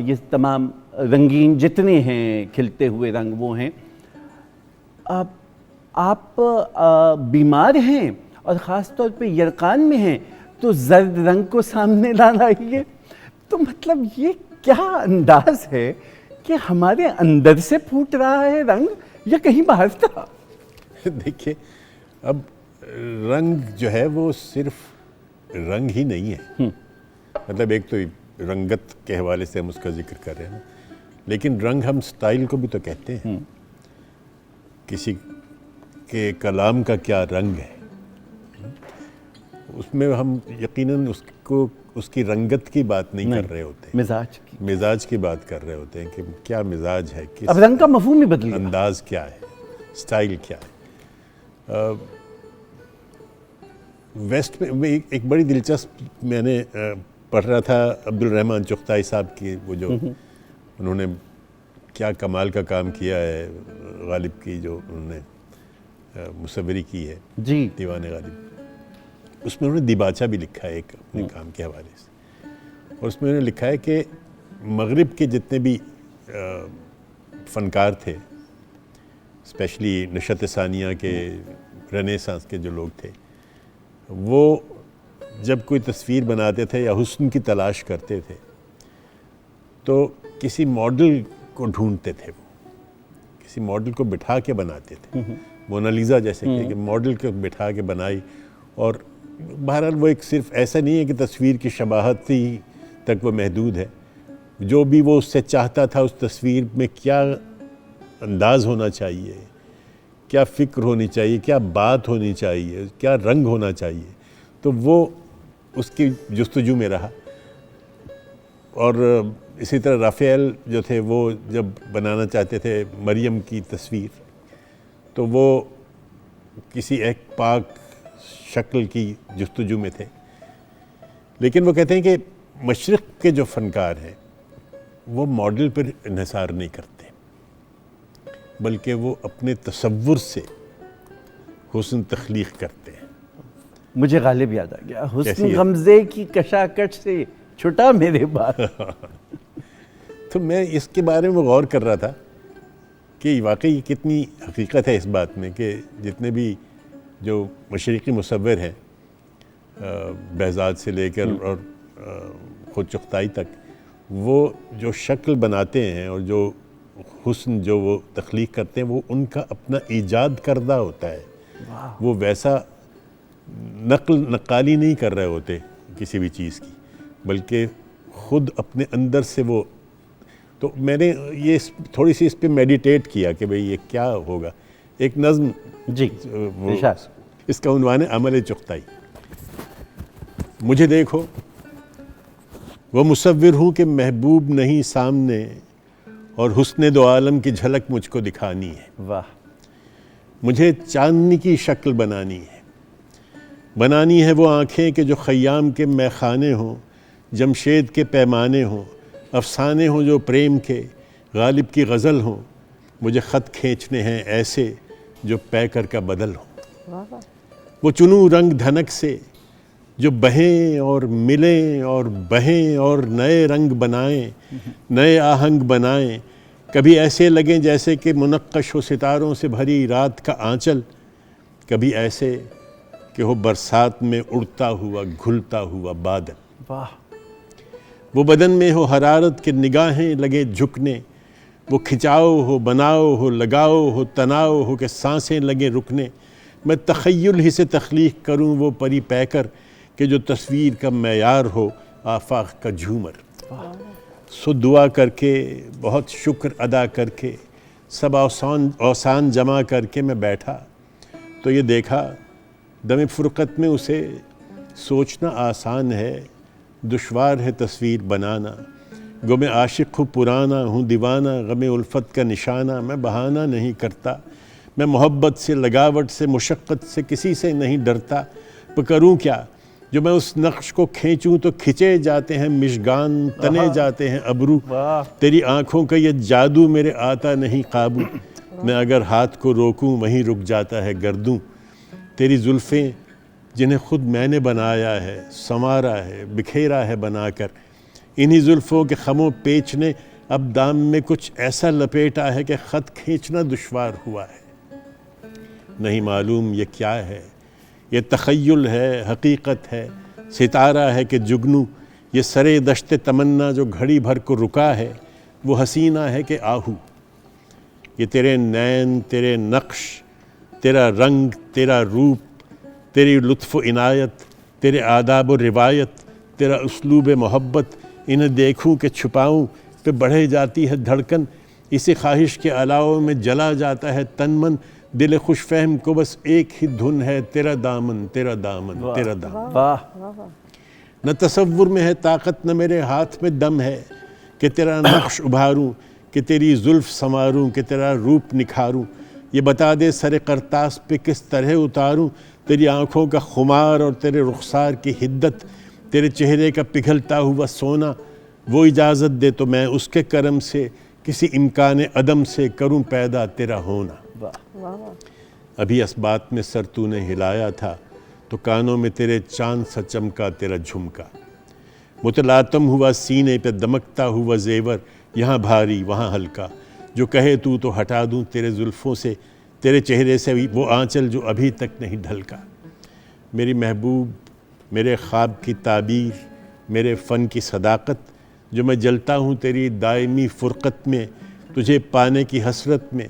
یہ تمام رنگین جتنے ہیں کھلتے ہوئے رنگ وہ ہیں. آپ بیمار ہیں اور خاص طور پہ یرقان میں ہیں تو زرد رنگ کو سامنے لا لائیے. تو مطلب یہ کیا انداز ہے کہ ہمارے اندر سے پھوٹ رہا ہے رنگ یا کہیں باہر تھا؟ دیکھیے اب رنگ جو ہے وہ صرف رنگ ہی نہیں ہے. مطلب ایک تو رنگت کے حوالے سے ہم اس کا ذکر کر رہے ہیں لیکن رنگ ہم سٹائل کو بھی تو کہتے ہیں. کسی کے کلام کا کیا رنگ ہے اس میں ہم یقیناً اس کی رنگت کی بات نہیں کر رہے ہوتے, مزاج کی بات کر رہے ہوتے ہیں کہ کیا مزاج ہے, کس اب رنگ کا مفہوم ہی بدل گیا, انداز کیا ہے, سٹائل کیا ہے. ویسٹ میں ایک بڑی دلچسپ میں نے پڑھ رہا تھا عبد الرحمن چغتائی صاحب کی, وہ جو انہوں نے کیا کمال کا کام کیا ہے غالب کی جو انہوں نے مصوری کی ہے جی دیوان غالب. اس میں انہوں نے دیباچہ بھی لکھا ہے ایک اپنے کام کے حوالے سے, اور اس میں انہوں نے لکھا ہے کہ مغرب کے جتنے بھی فنکار تھے, اسپیشلی نشأت ثانیہ کے, رنیسانس کے جو لوگ تھے, وہ جب کوئی تصویر بناتے تھے یا حسن کی تلاش کرتے تھے تو کسی ماڈل کو ڈھونڈتے تھے, وہ کسی ماڈل کو بٹھا کے بناتے تھے. مونالیزا جیسے کہ ماڈل کو بٹھا کے بنائی, اور بہرحال وہ ایک صرف ایسا نہیں ہے کہ تصویر کی شباہت ہی تک وہ محدود ہے, جو بھی وہ اس سے چاہتا تھا اس تصویر میں کیا انداز ہونا چاہیے, کیا فکر ہونی چاہیے, کیا بات ہونی چاہیے, کیا رنگ ہونا چاہیے, تو وہ اس کی جستجو میں رہا. اور اسی طرح رافیل جو تھے وہ جب بنانا چاہتے تھے مریم کی تصویر تو وہ کسی ایک پاک شکل کی جستجو میں تھے. لیکن وہ کہتے ہیں کہ مشرق کے جو فنکار ہیں وہ ماڈل پر انحصار نہیں کرتے بلکہ وہ اپنے تصور سے حسن تخلیق کرتے ہیں. مجھے غالب یاد آ گیا, حسن غمزے کی کشاکش سے چھٹا میرے بات. تو میں اس کے بارے میں غور کر رہا تھا کہ واقعی کتنی حقیقت ہے اس بات میں کہ جتنے بھی جو مشرقی مصور ہیں بہزاد سے لے کر اور خود چغتائی تک, وہ جو شکل بناتے ہیں اور جو حسن جو وہ تخلیق کرتے ہیں وہ ان کا اپنا ایجاد کردہ ہوتا ہے. وہ ویسا نقالی نہیں کر رہے ہوتے کسی بھی چیز کی, بلکہ خود اپنے اندر سے وہ. تو میں نے یہ تھوڑی سی اس پہ میڈیٹیٹ کیا کہ بھئی یہ کیا ہوگا. ایک نظم جی اس کا عنوان ہے عمل چغتائی. مجھے دیکھو وہ مصور ہوں کہ محبوب نہیں سامنے, اور حسن دو عالم کی جھلک مجھ کو دکھانی ہے. واہ. مجھے چاندنی کی شکل بنانی ہے, بنانی ہے وہ آنکھیں کہ جو خیام کے میخانے ہوں, جمشید کے پیمانے ہوں, افسانے ہوں جو پریم کے, غالب کی غزل ہوں. مجھے خط کھینچنے ہیں ایسے جو پیکر کا بدل ہوں. وہ چنوں رنگ دھنک سے جو بہیں اور ملیں اور بہیں اور نئے رنگ بنائیں, نئے آہنگ بنائیں. کبھی ایسے لگیں جیسے کہ منقش ہو ستاروں سے بھری رات کا آنچل, کبھی ایسے کہ ہو برسات میں اڑتا ہوا گھلتا ہوا بادل. واہ. وہ بدن میں ہو حرارت کے نگاہیں لگے جھکنے, وہ کھچاؤ ہو بناؤ ہو لگاؤ ہو تناؤ ہو کہ سانسیں لگیں رکنے. میں تخیل ہی سے تخلیق کروں وہ پری پیکر کہ جو تصویر کا معیار ہو آفاق کا جھومر. سو دعا کر کے بہت شکر ادا کر کے سب اوسان جمع کر کے میں بیٹھا تو یہ دیکھا دم فرقت میں اسے سوچنا آسان ہے, دشوار ہے تصویر بنانا. گو میں عاشق ہوں پرانا ہوں دیوانہ, غم الفت کا نشانہ میں بہانہ نہیں کرتا. میں محبت سے لگاوٹ سے مشقت سے کسی سے نہیں ڈرتا. پر کروں کیا جو میں اس نقش کو کھینچوں تو کھچے جاتے ہیں مشگان, تنے جاتے ہیں ابرو. تیری آنکھوں کا یہ جادو میرے آتا نہیں قابو. میں اگر ہاتھ کو روکوں وہیں رک جاتا ہے گردوں. تیری زلفیں جنہیں خود میں نے بنایا ہے, سنوارا ہے, بکھیرا ہے بنا کر, انہی زلفوں کے خموں پیچ نے اب دام میں کچھ ایسا لپیٹا ہے کہ خط کھینچنا دشوار ہوا ہے۔ نہیں معلوم یہ کیا ہے، یہ تخیل ہے، حقیقت ہے، ستارہ ہے کہ جگنو، یہ سرے دشت تمنا جو گھڑی بھر کو رکا ہے، وہ حسینہ ہے کہ آہو۔ یہ تیرے نین، تیرے نقش، تیرا رنگ، تیرا روپ، تیری لطف و عنایت، تیرے آداب و روایت، تیرا اسلوب محبت، انہیں دیکھوں کہ چھپاؤں پہ بڑھے جاتی ہے دھڑکن، اسی خواہش کے علاوہ میں جلا جاتا ہے تن من، دل خوش فہم کو بس ایک ہی دھن ہے، تیرا دامن، تیرا دامن، تیرا دامن۔ واہ، نہ تصور میں ہے طاقت، نہ میرے ہاتھ میں دم ہے کہ تیرا نقش ابھاروں، کہ تیری زلف سنواروں، کہ تیرا روپ نکھاروں۔ یہ بتا دے سر کرتاس پہ کس طرح اتاروں تیری آنکھوں کا خمار اور تیرے رخسار کی حدت، تیرے چہرے کا پگھلتا ہوا سونا۔ وہ اجازت دے تو میں اس کے کرم سے کسی امکان عدم سے کروں پیدا تیرا ہونا۔ ابھی اس بات میں سر تو نے ہلایا تھا تو کانوں میں تیرے چاند سا چمکا تیرا جھمکا، متلاطم ہوا سینے پہ دمکتا ہوا زیور، یہاں بھاری وہاں ہلکا، جو کہے تو ہٹا دوں تیرے زلفوں سے، تیرے چہرے سے وہ آنچل جو ابھی تک نہیں ڈھلکا۔ میری محبوب، میرے خواب کی تعبیر، میرے فن کی صداقت، جو میں جلتا ہوں تیری دائمی فرقت میں، تجھے پانے کی حسرت میں،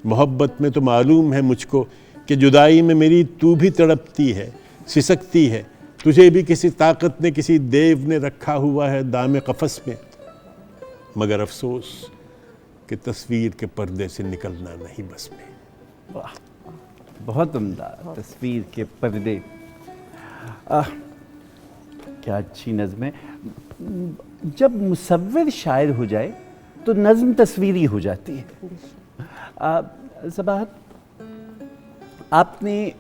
محبت میں، تو معلوم ہے مجھ کو کہ جدائی میں میری تو بھی تڑپتی ہے، سسکتی ہے، تجھے بھی کسی طاقت نے، کسی دیو نے رکھا ہوا ہے دام قفس میں، مگر افسوس کہ تصویر کے پردے سے نکلنا نہیں بس میں۔ واہ، بہت عمدہ، تصویر کے پردے۔ کیا اچھی نظم ہے۔ جب مصور شاعر ہو جائے تو نظم تصویری ہو جاتی ہے۔ صباحت، آپ نے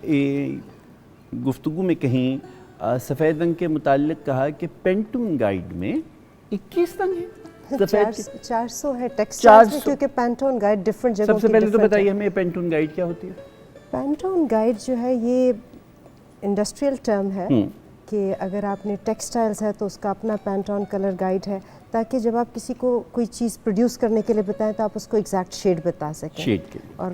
گفتگو میں کہیں سفید رنگ کے متعلق کہا کہ پینٹون گائیڈ میں 21 رنگ ہیں، 400 ہے ٹیکسٹائلز میں، کیونکہ پینٹون گائیڈ ڈیفرنٹ جگہوں سب سے پہلے تو بتائیے ہمیں پینٹون گائیڈ کیا ہوتی ہے؟ پینٹون گائیڈ جو ہے یہ انڈسٹریل ٹرم ہے کہ اگر آپ نے ٹیکسٹائلز ہے تو اس کا اپنا پینٹون کلر گائیڈ ہے، تاکہ جب آپ کسی کو کوئی چیز پروڈیوس کرنے کے لیے بتائیں تو آپ اس کو ایگزیکٹ شیڈ بتا سکیں۔ شیڈ کے اور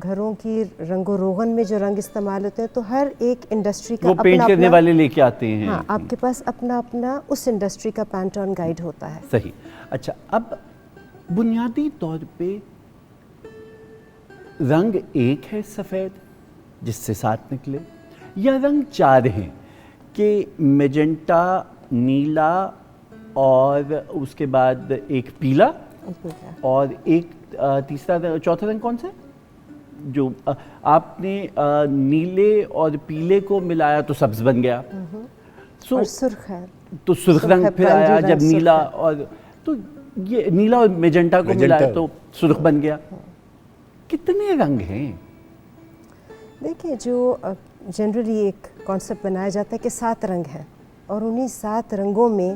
گھروں کی رنگ و روغن میں جو رنگ استعمال ہوتے ہیں تو ہر ایک انڈسٹری کا وہ پینٹ کرنے والے لے کے آتے ہیں۔ ہاں، آپ کے پاس اپنا اپنا اس انڈسٹری کا پینٹون گائیڈ ہوتا ہے۔ صحیح۔ اچھا، اب بنیادی طور پہ رنگ ایک ہے سفید جس سے 7 نکلے، یا رنگ 4 ہیں کہ میجنٹا، نیلا، اور اس کے بعد ایک پیلا، اور ایک چوتھا رنگ کون سا ہے جو آپ نے نیلے اور پیلے کو ملایا تو سبز بن گیا، اور سرخ ہے تو سرخ رنگ پھر آیا جب نیلا، اور تو یہ نیلا اور میجنٹا کو ملایا تو سرخ بن گیا۔ کتنے رنگ ہیں؟ دیکھیں، جو جنرلی ایک کانسیپٹ بنایا جاتا ہے کہ 7 رنگ ہیں، اور انہی 7 رنگوں میں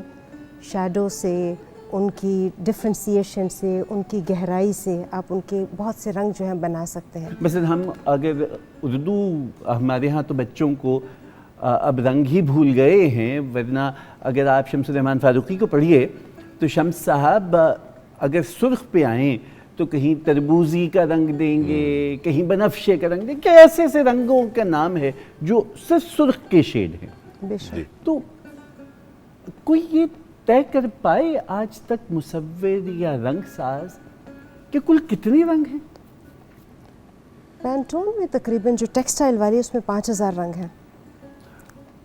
شیڈو سے، ان کی ڈفرینسیشن سے، ان کی گہرائی سے آپ ان کے بہت سے رنگ جو ہیں بنا سکتے ہیں۔ مثلا ہم اگر اردو، ہمارے ہاں تو بچوں کو اب رنگ ہی بھول گئے ہیں، ورنہ اگر آپ شمس الرحمن فاروقی کو پڑھیے تو شمس صاحب اگر سرخ پہ آئیں تو کہیں تربوزی کا رنگ دیں گے، کہیں بنفشے کا رنگ دیں گے، ایسے ایسے رنگوں کا نام ہے جو صرف سرخ کے شیڈ ہیں۔ بے شک۔ تو کوئی یہ طے کر پائے آج تک مصور یا رنگ ساز کہ کل کتنے رنگ ہیں؟ پینٹون میں تقریباً جو ٹیکسٹائل والی اس میں 5000 رنگ ہیں۔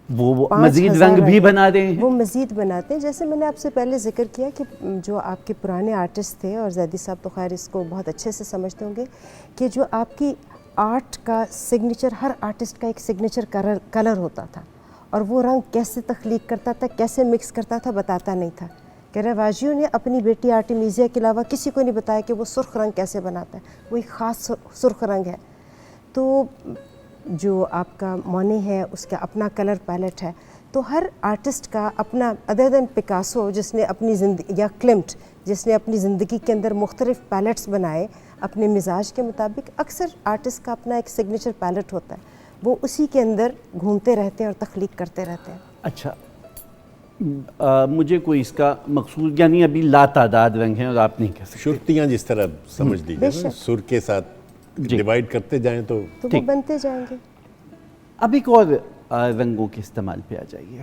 وہ مزید رنگ بھی بنا رہے ہیں؟ وہ مزید بناتے ہیں۔ جیسے میں نے آپ سے پہلے ذکر کیا کہ جو آپ کے پرانے آرٹسٹ تھے، اور زیدی صاحب تو خیر اس کو بہت اچھے سے سمجھتے ہوں گے، کہ جو آپ کی آرٹ کا سگنیچر، ہر آرٹسٹ کا ایک سگنیچر کلر ہوتا تھا، اور وہ رنگ کیسے تخلیق کرتا تھا، کیسے مکس کرتا تھا، بتاتا نہیں تھا۔ کیراواجیو نے اپنی بیٹی آرٹیمیزیا کے علاوہ کسی کو نہیں بتایا کہ وہ سرخ رنگ کیسے بناتا ہے، وہ ایک خاص سرخ رنگ ہے۔ تو جو آپ کا مونے ہے اس کا اپنا کلر پیلٹ ہے، تو ہر آرٹسٹ کا اپنا، ادر دین پکاسو جس نے اپنی زندگی، یا کلمٹ جس نے اپنی زندگی کے اندر مختلف پیلٹس بنائے اپنے مزاج کے مطابق، اکثر آرٹسٹ کا اپنا ایک سگنیچر پیلٹ ہوتا ہے، وہ اسی کے اندر گھومتے رہتے ہیں اور تخلیق کرتے رہتے ہیں۔ اچھا، مجھے کوئی اس کا مقصود یعنی ابھی لا تعداد رنگ ہیں اور آپ نہیں کہہ سکتے. شرطیاں جس طرح سمجھ لیجیے نا، سر کے ساتھ ڈیوائڈ کرتے جائیں تو وہ بنتے جائیں گے. اب ایک اور رنگوں کے استعمال پہ آ جائیے.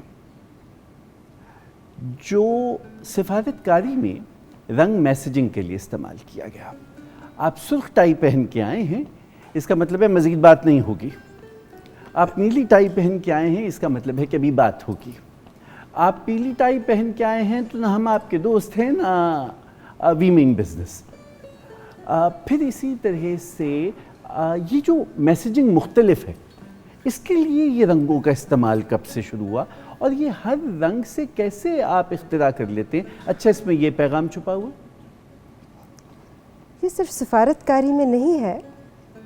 جو سفارت کاری میں رنگ میسیجنگ کے لیے استعمال کیا گیا، آپ سرخ ٹائی پہن کے آئے ہیں، اس کا مطلب ہے مزید بات نہیں ہوگی. آپ نیلی ٹائی پہن کے آئے ہیں، اس کا مطلب ہے کہ ابھی بات ہوگی. آپ پیلی ٹائی پہن کے آئے ہیں تو نہ ہم آپ کے دوست ہیں نہ وی مین بزنس. پھر اسی طرح سے یہ جو میسیجنگ مختلف ہے، اس کے لیے یہ رنگوں کا استعمال کب سے شروع ہوا اور یہ ہر رنگ سے کیسے آپ اختراع کر لیتے ہیں؟ اچھا اس میں یہ پیغام چھپا ہوا؟ یہ صرف سفارت کاری میں نہیں ہے،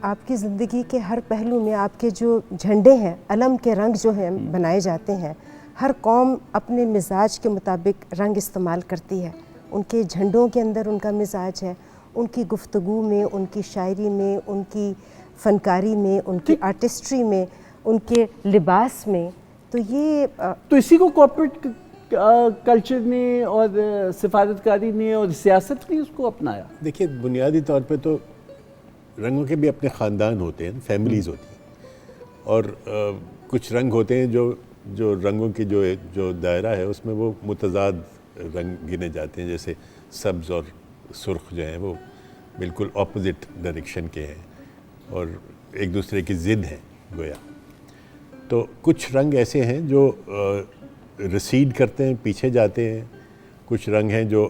آپ کی زندگی کے ہر پہلو میں آپ کے جو جھنڈے ہیں، علم کے رنگ جو ہیں بنائے جاتے ہیں. ہر قوم اپنے مزاج کے مطابق رنگ استعمال کرتی ہے. ان کے جھنڈوں کے اندر ان کا مزاج ہے، ان کی گفتگو میں، ان کی شاعری میں، ان کی فنکاری میں، ان کی آرٹسٹری میں، ان کے لباس میں. تو یہ تو اسی کو کارپوریٹ کلچر نے اور سفارت کاری نے اور سیاست نے اس کو اپنایا. دیکھیے بنیادی طور پہ تو رنگوں کے بھی اپنے خاندان ہوتے ہیں، فیملیز ہوتی ہیں، اور کچھ رنگ ہوتے ہیں جو رنگوں کی جو دائرہ ہے اس میں وہ متضاد رنگ گنے جاتے ہیں. جیسے سبز اور سرخ جو ہیں وہ بالکل اپوزٹ ڈائریکشن کے ہیں اور ایک دوسرے کی ضد ہیں گویا. تو کچھ رنگ ایسے ہیں جو ریسیڈ کرتے ہیں، پیچھے جاتے ہیں. کچھ رنگ ہیں جو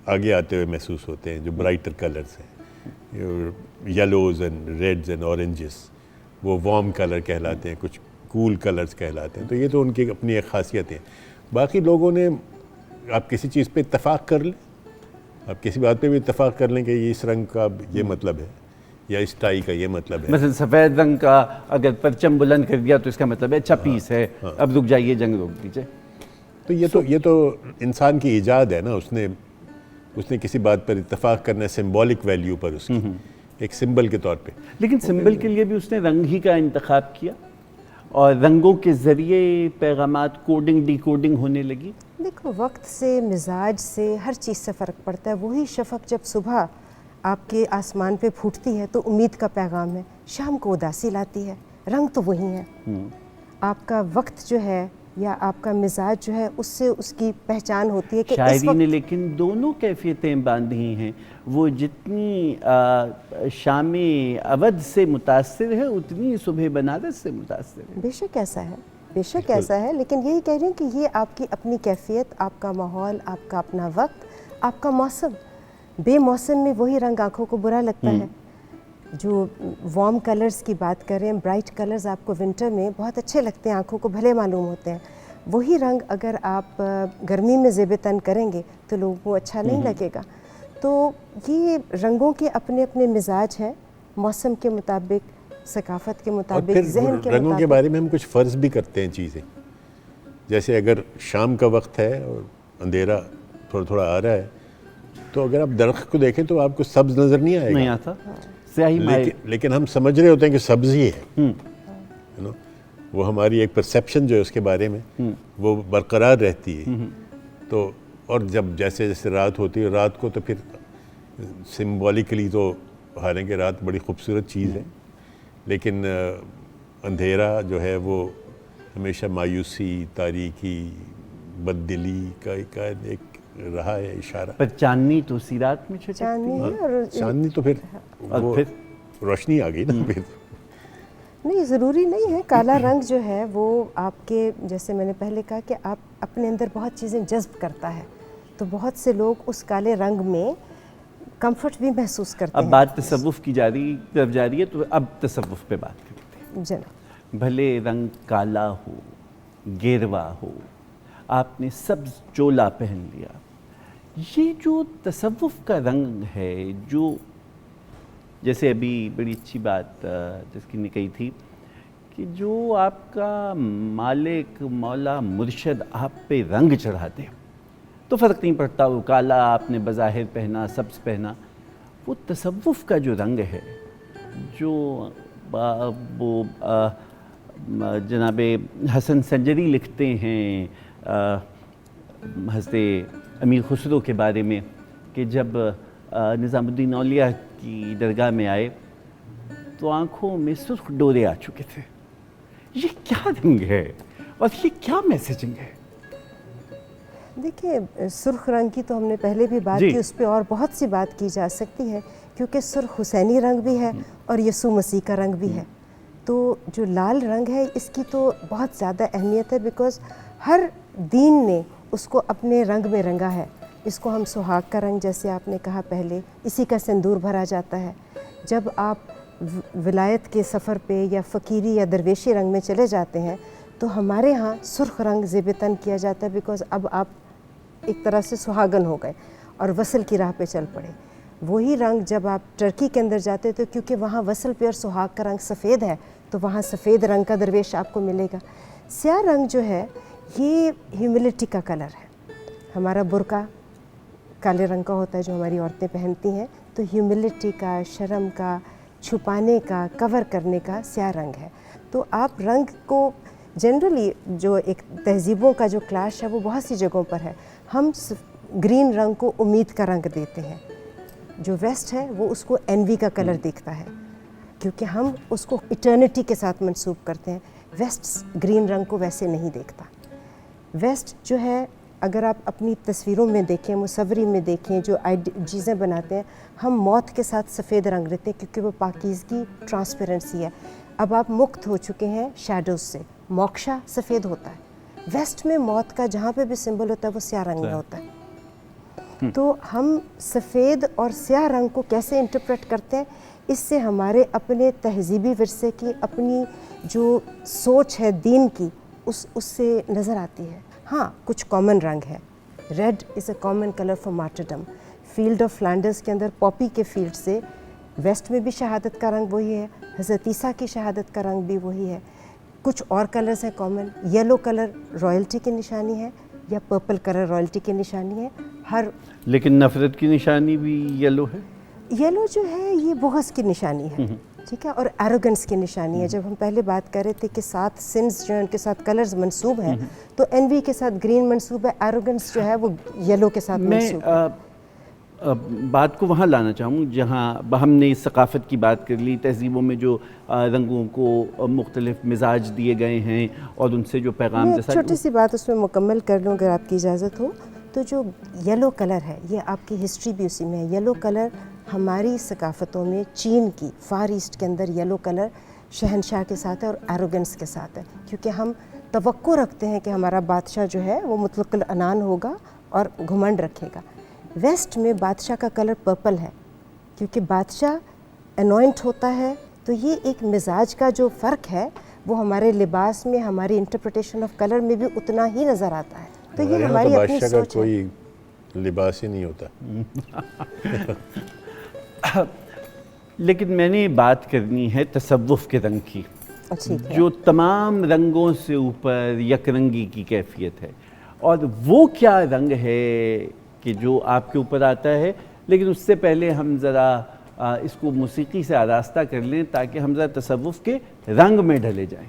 آگے آتے ہوئے محسوس ہوتے ہیں، جو برائٹر کلرز ہیں، yellows and reds and oranges, وہ وارم کلر کہلاتے ہیں. کچھ کول کلرز کہلاتے ہیں. تو یہ تو ان کی اپنی ایک خاصیت ہے. باقی لوگوں نے، آپ کسی چیز پہ اتفاق کر لیں، آپ کسی بات پہ بھی اتفاق کر لیں کہ یہ اس رنگ کا یہ مطلب ہے یا اس ٹائی کا یہ مطلب ہے. مثلا سفید رنگ کا اگر پرچم بلند کر دیا تو اس کا مطلب ہے اچھا پیس ہے، اب رک جائیے، جنگ روک دیجیے. تو یہ تو انسان کی ایجاد ہے نا. اس نے کسی بات پر اتفاق کرنا ہے سمبولک ویلیو پر، اس کی ایک سمبل کے طور پہ. لیکن سمبل کے لیے بھی اس نے رنگ ہی کا انتخاب کیا اور رنگوں کے ذریعے پیغامات کوڈنگ ڈی کوڈنگ ہونے لگی. دیکھو، وقت سے، مزاج سے، ہر چیز سے فرق پڑتا ہے. وہی شفق جب صبح آپ کے آسمان پہ پھوٹتی ہے تو امید کا پیغام ہے، شام کو اداسی لاتی ہے. رنگ تو وہی ہیں. آپ کا وقت جو ہے یا آپ کا مزاج جو ہے اس سے اس کی پہچان ہوتی ہے کہ شاعری نے لیکن دونوں کیفیتیں باندھی ہیں. وہ جتنی شام اودھ سے متاثر ہے اتنی صبح بنارس سے متاثر ہے. بے شک ایسا ہے، بے شک ایسا ہے. لیکن یہی کہہ رہی ہوں کہ یہ آپ کی اپنی کیفیت، آپ کا ماحول، آپ کا اپنا وقت، آپ کا موسم. بے موسم میں وہی رنگ آنکھوں کو برا لگتا ہے. جو وارم کلرز کی بات کریں، برائٹ کلرز آپ کو ونٹر میں بہت اچھے لگتے ہیں، آنکھوں کو بھلے معلوم ہوتے ہیں. وہی رنگ اگر آپ گرمی میں زیب تن کریں گے تو لوگوں کو اچھا نہیں لگے گا. تو یہ رنگوں کے اپنے اپنے مزاج ہیں، موسم کے مطابق، ثقافت کے مطابق، ذہن کے مطابق. رنگوں کے بارے میں ہم کچھ فرض بھی کرتے ہیں چیزیں. جیسے اگر شام کا وقت ہے اور اندھیرا تھوڑا تھوڑا آ رہا ہے تو اگر آپ درخت کو دیکھیں تو آپ کو سبز نظر نہیں آئے گا. نہیں آتا، سیاہی مائل. لیکن ہم سمجھ رہے ہوتے ہیں کہ سبز ہی ہے. وہ ہماری ایک پرسیپشن جو ہے اس کے بارے میں وہ برقرار رہتی ہے. تو اور جب جیسے جیسے رات ہوتی ہے، رات کو تو پھر سمبولیکلی تو حالانکہ رات بڑی خوبصورت چیز ہے، لیکن اندھیرا جو ہے وہ ہمیشہ مایوسی، تاریکی، بددلی کا ایک رہا ہے اشارہ. پر چاندنی تو اسی رات میں چھٹکتی چاندنی ہے. ہے اور چاندنی تو پھر روشنی آ گئی نا. پھر نہیں، ضروری نہیں ہے. کالا رنگ جو ہے وہ آپ کے، جیسے میں نے پہلے کہا کہ آپ اپنے اندر بہت چیزیں جذب کرتا ہے، تو بہت سے لوگ اس کالے رنگ میں کمفرٹ بھی محسوس کرتے ہیں. اب بات تصوف کی جا رہی ہے تو اب تصوف پہ بات کرتے ہیں. جناب، بھلے رنگ کالا ہو، گیروا ہو، آپ نے سبز چولا پہن لیا، یہ جو تصوف کا رنگ ہے، جو جیسے ابھی بڑی اچھی بات جس کی نے کہی تھی کہ جو آپ کا مالک، مولا، مرشد آپ پہ رنگ چڑھا دے تو فرق نہیں پڑتا وہ کالا آپ نے بظاہر پہنا، سبز پہنا. وہ تصوف کا جو رنگ ہے، جو وہ جناب حسن سنجری لکھتے ہیں حضرت امیر خسرو کے بارے میں کہ جب نظام الدین اولیاء کی درگاہ میں آئے تو آنکھوں میں سرخ ڈورے آ چکے تھے. یہ کیا رنگ ہے اور یہ کیا میسیجنگ ہے؟ دیکھیے سرخ رنگ کی تو ہم نے پہلے بھی بات کی, اس پہ اور بہت سی بات کی جا سکتی ہے کیونکہ سرخ حسینی رنگ بھی ہے اور یسوع مسیح کا رنگ بھی ہے. تو جو لال رنگ ہے اس کی تو بہت زیادہ اہمیت ہے بیکاز ہر دین نے اس کو اپنے رنگ میں رنگا ہے. اس کو ہم سہاگ کا رنگ جیسے آپ نے کہا پہلے, اسی کا سندور بھرا جاتا ہے. جب آپ ولایت کے سفر پہ یا فقیری یا درویشی رنگ میں چلے جاتے ہیں تو ہمارے ہاں سرخ رنگ زیب تن کیا جاتا ہے بیکاز اب آپ ایک طرح سے سہاگن ہو گئے اور وصل کی راہ پہ چل پڑے. وہی رنگ جب آپ ٹرکی کے اندر جاتے تو کیونکہ وہاں وصل پہ اور سہاگ کا رنگ سفید ہے تو وہاں سفید رنگ کا درویش آپ کو ملے گا. سیاہ رنگ جو ہے یہ ہیوملٹی کا کلر ہے. ہمارا برقع کالے رنگ کا ہوتا ہے جو ہماری عورتیں پہنتی ہیں, تو ہیوملٹی کا, شرم کا, چھپانے کا, کور کرنے کا سیاہ رنگ ہے. تو آپ رنگ کو جنرلی جو ایک تہذیبوں کا جو کلاش ہے وہ بہت سی جگہوں پر ہے. ہم گرین رنگ کو امید کا رنگ دیتے ہیں, جو ویسٹ ہے وہ اس کو انوی کا کلر دیکھتا ہے کیونکہ ہم اس کو ایٹرنٹی کے ساتھ منسوب کرتے ہیں. ویسٹ گرین رنگ کو ویسے نہیں دیکھتا. ویسٹ جو ہے اگر آپ اپنی تصویروں میں دیکھیں, مصوری میں دیکھیں, جو چیزیں بناتے ہیں, ہم موت کے ساتھ سفید رنگ دیتے ہیں کیونکہ وہ پاکیزگی, ٹرانسپیرنسی ہے. اب آپ مکت ہو چکے ہیں شیڈوز سے, موکشا سفید ہوتا ہے. ویسٹ میں موت کا جہاں پہ بھی سمبل ہوتا ہے وہ سیاہ رنگ میں ہوتا ہے. تو ہم سفید اور سیاہ رنگ کو کیسے انٹرپریٹ کرتے ہیں, اس سے ہمارے اپنے تہذیبی ورثے کی, اپنی جو سوچ ہے دین کی, اس سے نظر آتی ہے. ہاں کچھ کامن رنگ ہے. Red is a common colour for martyrdom. Field of Flanders کے اندر پاپی کے فیلڈ سے ویسٹ میں بھی شہادت کا رنگ وہی ہے, حضرت عیسیٰ کی شہادت کا رنگ بھی وہی ہے. کچھ اور کلرز ہیں کامن. یلو کلر رائلٹی کی نشانی ہے یا پرپل کلر رائلٹی کی نشانی ہے. لیکن نفرت کی نشانی بھی یلو ہے. یلو جو ہے یہ بغض کی نشانی ہے, ٹھیک ہے, اور ایروگنس کی نشانی ہے. جب ہم پہلے بات کر رہے تھے کہ 7 سنس جو ہیں ان کے ساتھ کلرز منسوب ہیں, تو انوی کے ساتھ گرین منسوب ہے, ایروگنس جو ہے وہ یلو کے ساتھ منسوب ہے. بات کو وہاں لانا چاہوں جہاں ہم نے اس ثقافت کی بات کر لی, تہذیبوں میں جو رنگوں کو مختلف مزاج دیے گئے ہیں اور ان سے جو پیغام جیسا. چھوٹی سی بات اس میں مکمل کر لوں اگر آپ کی اجازت ہو. تو جو یلو کلر ہے یہ آپ کی ہسٹری بھی اسی میں ہے. یلو کلر ہماری ثقافتوں میں چین کی فار ایسٹ کے اندر یلو کلر شہنشاہ کے ساتھ ہے اور ایروگنس کے ساتھ ہے, کیونکہ ہم توقع رکھتے ہیں کہ ہمارا بادشاہ جو ہے وہ مطلق العنان ہوگا اور گھمنڈ رکھے گا. ویسٹ میں بادشاہ کا کلر پرپل ہے کیونکہ بادشاہ انوائنٹ ہوتا ہے. تو یہ ایک مزاج کا جو فرق ہے وہ ہمارے لباس میں, ہماری انٹرپریٹیشن آف کلر میں بھی اتنا ہی نظر آتا ہے. تو یہ ہماری اپنی سوچ ہے. کوئی لباس ہی نہیں ہوتا. لیکن میں نے بات کرنی ہے تصوف کے رنگ کی, جو تمام رنگوں سے اوپر یک رنگی کی کیفیت ہے. اور وہ کیا رنگ ہے کہ جو آپ کے اوپر آتا ہے. لیکن اس سے پہلے ہم ذرا اس کو موسیقی سے آراستہ کر لیں تاکہ ہم ذرا تصوف کے رنگ میں ڈھلے جائیں.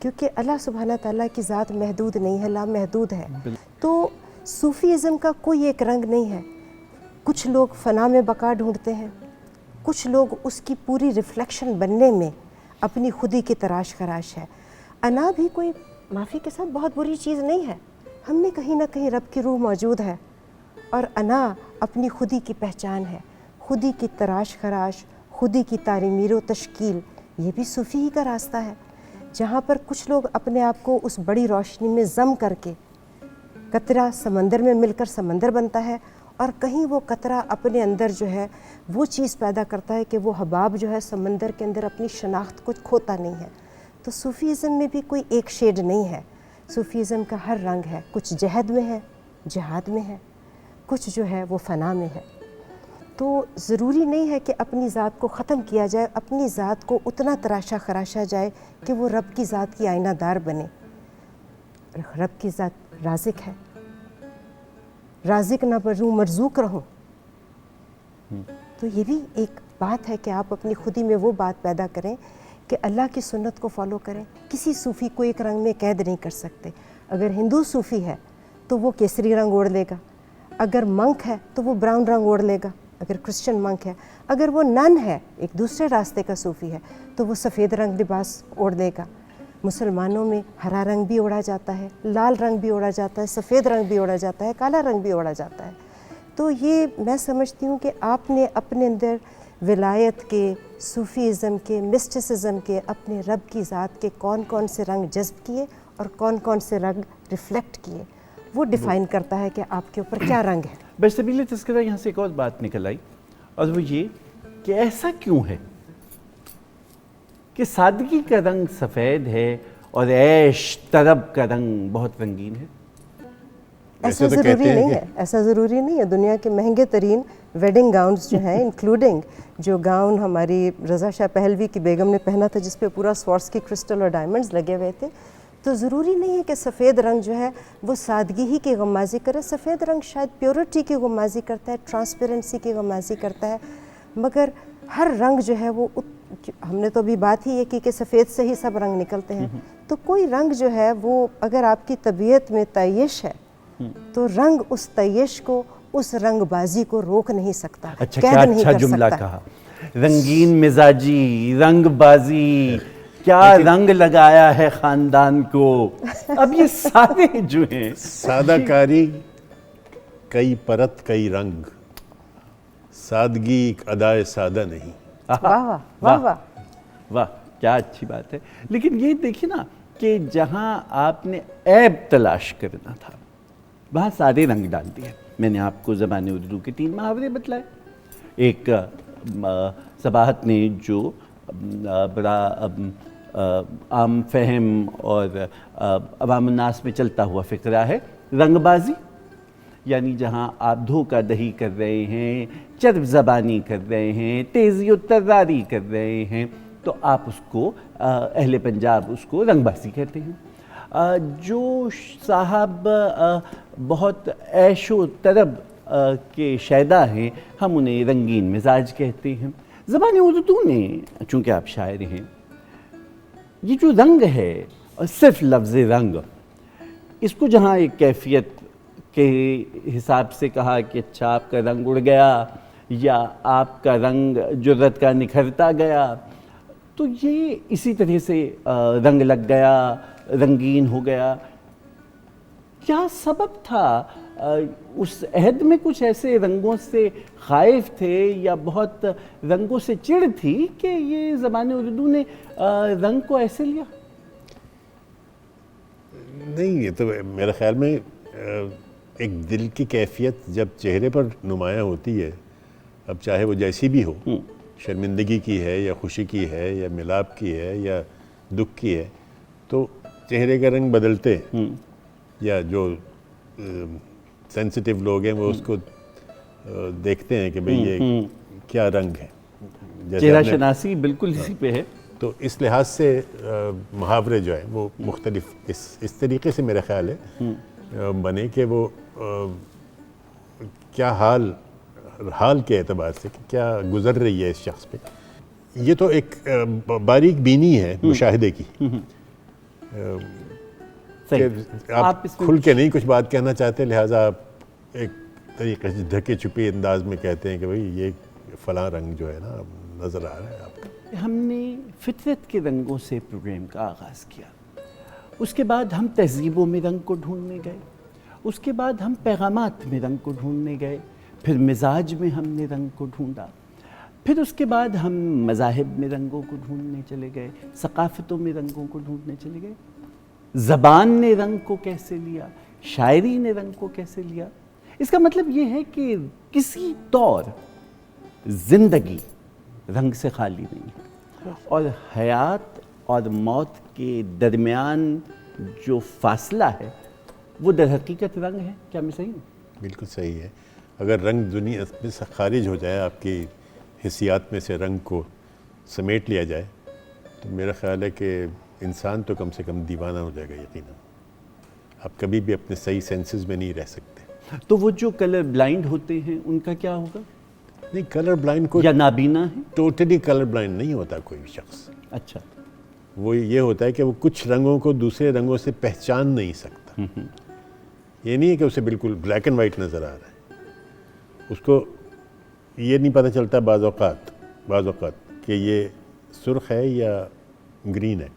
کیونکہ اللہ سبحانہ تعالیٰ کی ذات محدود نہیں ہے، لامحدود ہے. تو صوفیزم کا کوئی ایک رنگ نہیں ہے. کچھ لوگ فنا میں بقا ڈھونڈتے ہیں، کچھ لوگ اس کی پوری ریفلیکشن بننے میں اپنی خودی کی تراش خراش ہے. انا بھی کوئی معافی کے ساتھ بہت بری چیز نہیں ہے. ہم میں کہیں نہ کہیں رب کی روح موجود ہے، اور انا اپنی خودی کی پہچان ہے، خودی کی تراش خراش، خودی کی تعمیر و تشکیل. یہ بھی صوفی ہی کا راستہ ہے، جہاں پر کچھ لوگ اپنے آپ کو اس بڑی روشنی میں ضم کر کے، قطرہ سمندر میں مل کر سمندر بنتا ہے، اور کہیں وہ قطرہ اپنے اندر جو ہے وہ چیز پیدا کرتا ہے کہ وہ حباب جو ہے سمندر کے اندر اپنی شناخت کو کھوتا نہیں ہے. تو صوفیزم میں بھی کوئی ایک شیڈ نہیں ہے. صوفیزم کا ہر رنگ ہے، کچھ جہد میں ہے، جہاد میں ہے، کچھ جو ہے وہ فنا میں ہے. تو ضروری نہیں ہے کہ اپنی ذات کو ختم کیا جائے، اپنی ذات کو اتنا تراشا خراشا جائے کہ وہ رب کی ذات کی آئینہ دار بنے. رب کی ذات رازق ہے، رازق نہ بنوں مرزوق رہوں. تو یہ بھی ایک بات ہے کہ آپ اپنی خودی میں وہ بات پیدا کریں کہ اللہ کی سنت کو فالو کریں. کسی صوفی کو ایک رنگ میں قید نہیں کر سکتے. اگر ہندو صوفی ہے تو وہ کیسری رنگ اوڑھ لے گا، اگر منک ہے تو وہ براؤن رنگ اوڑھ لے گا، اگر کرسچن منک ہے. اگر وہ نن ہے، ایک دوسرے راستے کا صوفی ہے، تو وہ سفید رنگ لباس اوڑھ لے گا. مسلمانوں میں ہرا رنگ بھی اوڑھا جاتا ہے، لال رنگ بھی اوڑھا جاتا ہے، سفید رنگ بھی اوڑھا جاتا ہے، کالا رنگ بھی اوڑھا جاتا ہے. تو یہ میں سمجھتی ہوں کہ آپ نے اپنے اندر ولایت کے، صوفیزم کے، مسٹسزم کے، اپنے رب کی ذات کے کون کون سے رنگ جذب کیے اور کون کون سے رنگ ریفلیکٹ کیے، وہ ڈیفائن کرتا ہے کہ آپ کے اوپر کیا رنگ ہے. بشتبیل تذکرہ یہاں سے ایک اور بات نکل آئی، اور وہ یہ کہ ایسا کیوں ہے کہ سادگی کا رنگ سفید ہے اور عیش طرب کا رنگ بہت رنگین ہے؟ ایسا ضروری نہیں ہے، ایسا ضروری نہیں ہے. دنیا کے مہنگے ترین ویڈنگ گاؤنز جو ہیں، انکلوڈنگ جو گاؤن ہماری رضا شاہ پہلوی کی بیگم نے پہنا تھا جس پہ پورا سوارسکی کرسٹل اور ڈائمنڈز لگے ہوئے تھے، تو ضروری نہیں ہے کہ سفید رنگ جو ہے وہ سادگی ہی کی غمازی کرے. سفید رنگ شاید پیورٹی کی غمازی کرتا ہے، ٹرانسپیرنسی کی غمازی کرتا ہے. مگر ہر رنگ جو ہے وہ ہم نے تو ابھی بات ہی یہ کی کہ سفید سے ہی سب رنگ نکلتے ہیں. تو کوئی رنگ جو ہے وہ اگر آپ کی طبیعت میں تعیش ہے تو رنگ اس تعیش کو، اس رنگ بازی کو روک نہیں سکتا، اچھا، قید کیا نہیں اچھا کر جملہ سکتا. کہا، رنگین مزاجی، رنگ بازی، کیا رنگ لگایا ہے خاندان کو. اب یہ سارے جو ہیں سادہ کاری کئی پرت کئی رنگ، سادگی ایک ادائے سادہ نہیں. واہ واہ واہ واہ واہ، کیا اچھی بات ہے. لیکن یہ دیکھیں نا کہ جہاں آپ نے عیب تلاش کرنا تھا وہاں سارے رنگ ڈال دیے. میں نے آپ کو زبان اردو کے 3 محاورے بتلائے. ایک صباحت نے جو بڑا عام فہم اور عوام الناس میں چلتا ہوا فقرہ ہے، رنگ بازی، یعنی جہاں آپ دھوکہ دہی کر رہے ہیں، چرب زبانی کر رہے ہیں، تیزی و تراری کر رہے ہیں، تو آپ اس کو اہل پنجاب اس کو رنگ بازی کہتے ہیں. جو صاحب بہت عیش و طرب کے شیدا ہیں ہم انہیں رنگین مزاج کہتے ہیں. زبان اردو نے، چونکہ آپ شاعر ہیں، یہ جو رنگ ہے صرف لفظ رنگ، اس کو جہاں ایک کیفیت کے حساب سے کہا کہ اچھا آپ کا رنگ اڑ گیا یا آپ کا رنگ جرت کا نکھرتا گیا، تو یہ اسی طرح سے رنگ لگ گیا، رنگین ہو گیا. کیا سبب تھا؟ اس عہد میں کچھ ایسے رنگوں سے خائف تھے یا بہت رنگوں سے چڑ تھی کہ یہ زبان اردو نے رنگ کو ایسے لیا؟ نہیں، یہ تو میرے خیال میں ایک دل کی کیفیت جب چہرے پر نمایاں ہوتی ہے، اب چاہے وہ جیسی بھی ہو، شرمندگی کی ہے یا خوشی کی ہے یا ملاپ کی ہے یا دکھ کی ہے، تو چہرے کا رنگ بدلتے ہیں. یا جو سینسٹیو لوگ ہیں وہ اس کو دیکھتے ہیں کہ بھئی یہ کیا رنگ ہے. چہرہ شناسی بالکل اسی پہ ہے. تو اس لحاظ سے محاورے جو ہیں وہ مختلف اس طریقے سے میرا خیال ہے بنے کہ وہ کیا حال کے اعتبار سے کیا گزر رہی ہے اس شخص پہ. یہ تو ایک باریک بینی ہے مشاہدے کی. صحیح. آپ اس میں کھل کے نہیں کچھ بات کہنا چاہتے، لہٰذا آپ ایک طریقے سے ڈھکے چھپے انداز میں کہتے ہیں کہ بھئی یہ فلاں رنگ جو ہے نا نظر آ رہا ہے آپ کو. ہم نے فطرت کے رنگوں سے پروگرام کا آغاز کیا، اس کے بعد ہم تہذیبوں میں رنگ کو ڈھونڈنے گئے، اس کے بعد ہم پیغامات میں رنگ کو ڈھونڈنے گئے، پھر مزاج میں ہم نے رنگ کو ڈھونڈا، پھر اس کے بعد ہم مذاہب میں رنگوں کو ڈھونڈنے چلے گئے، ثقافتوں میں رنگوں کو ڈھونڈنے چلے گئے. زبان نے رنگ کو کیسے لیا، شاعری نے رنگ کو کیسے لیا. اس کا مطلب یہ ہے کہ کسی طور زندگی رنگ سے خالی نہیں ہے، اور حیات اور موت کے درمیان جو فاصلہ ہے وہ در حقیقت رنگ ہے. کیا میں صحیح ہوں؟ بالکل صحیح ہے. اگر رنگ دنیا میں سے خارج ہو جائے، آپ کی حسیات میں سے رنگ کو سمیٹ لیا جائے، تو میرا خیال ہے کہ انسان تو کم سے کم دیوانہ ہو جائے گا یقیناً. آپ کبھی بھی اپنے صحیح سینسز میں نہیں رہ سکتے. تو وہ جو کلر بلائنڈ ہوتے ہیں ان کا کیا ہوگا؟ نہیں، کلر بلائنڈ کو یا نابینا ہے؟ ٹوٹلی کلر بلائنڈ نہیں ہوتا کوئی بھی شخص. اچھا. وہ یہ ہوتا ہے کہ وہ کچھ رنگوں کو دوسرے رنگوں سے پہچان نہیں سکتا. یہ نہیں ہے کہ اسے بالکل بلیک اینڈ وائٹ نظر آ رہا ہے، اس کو یہ نہیں پتہ چلتا بعض اوقات کہ یہ سرخ ہے یا گرین ہے.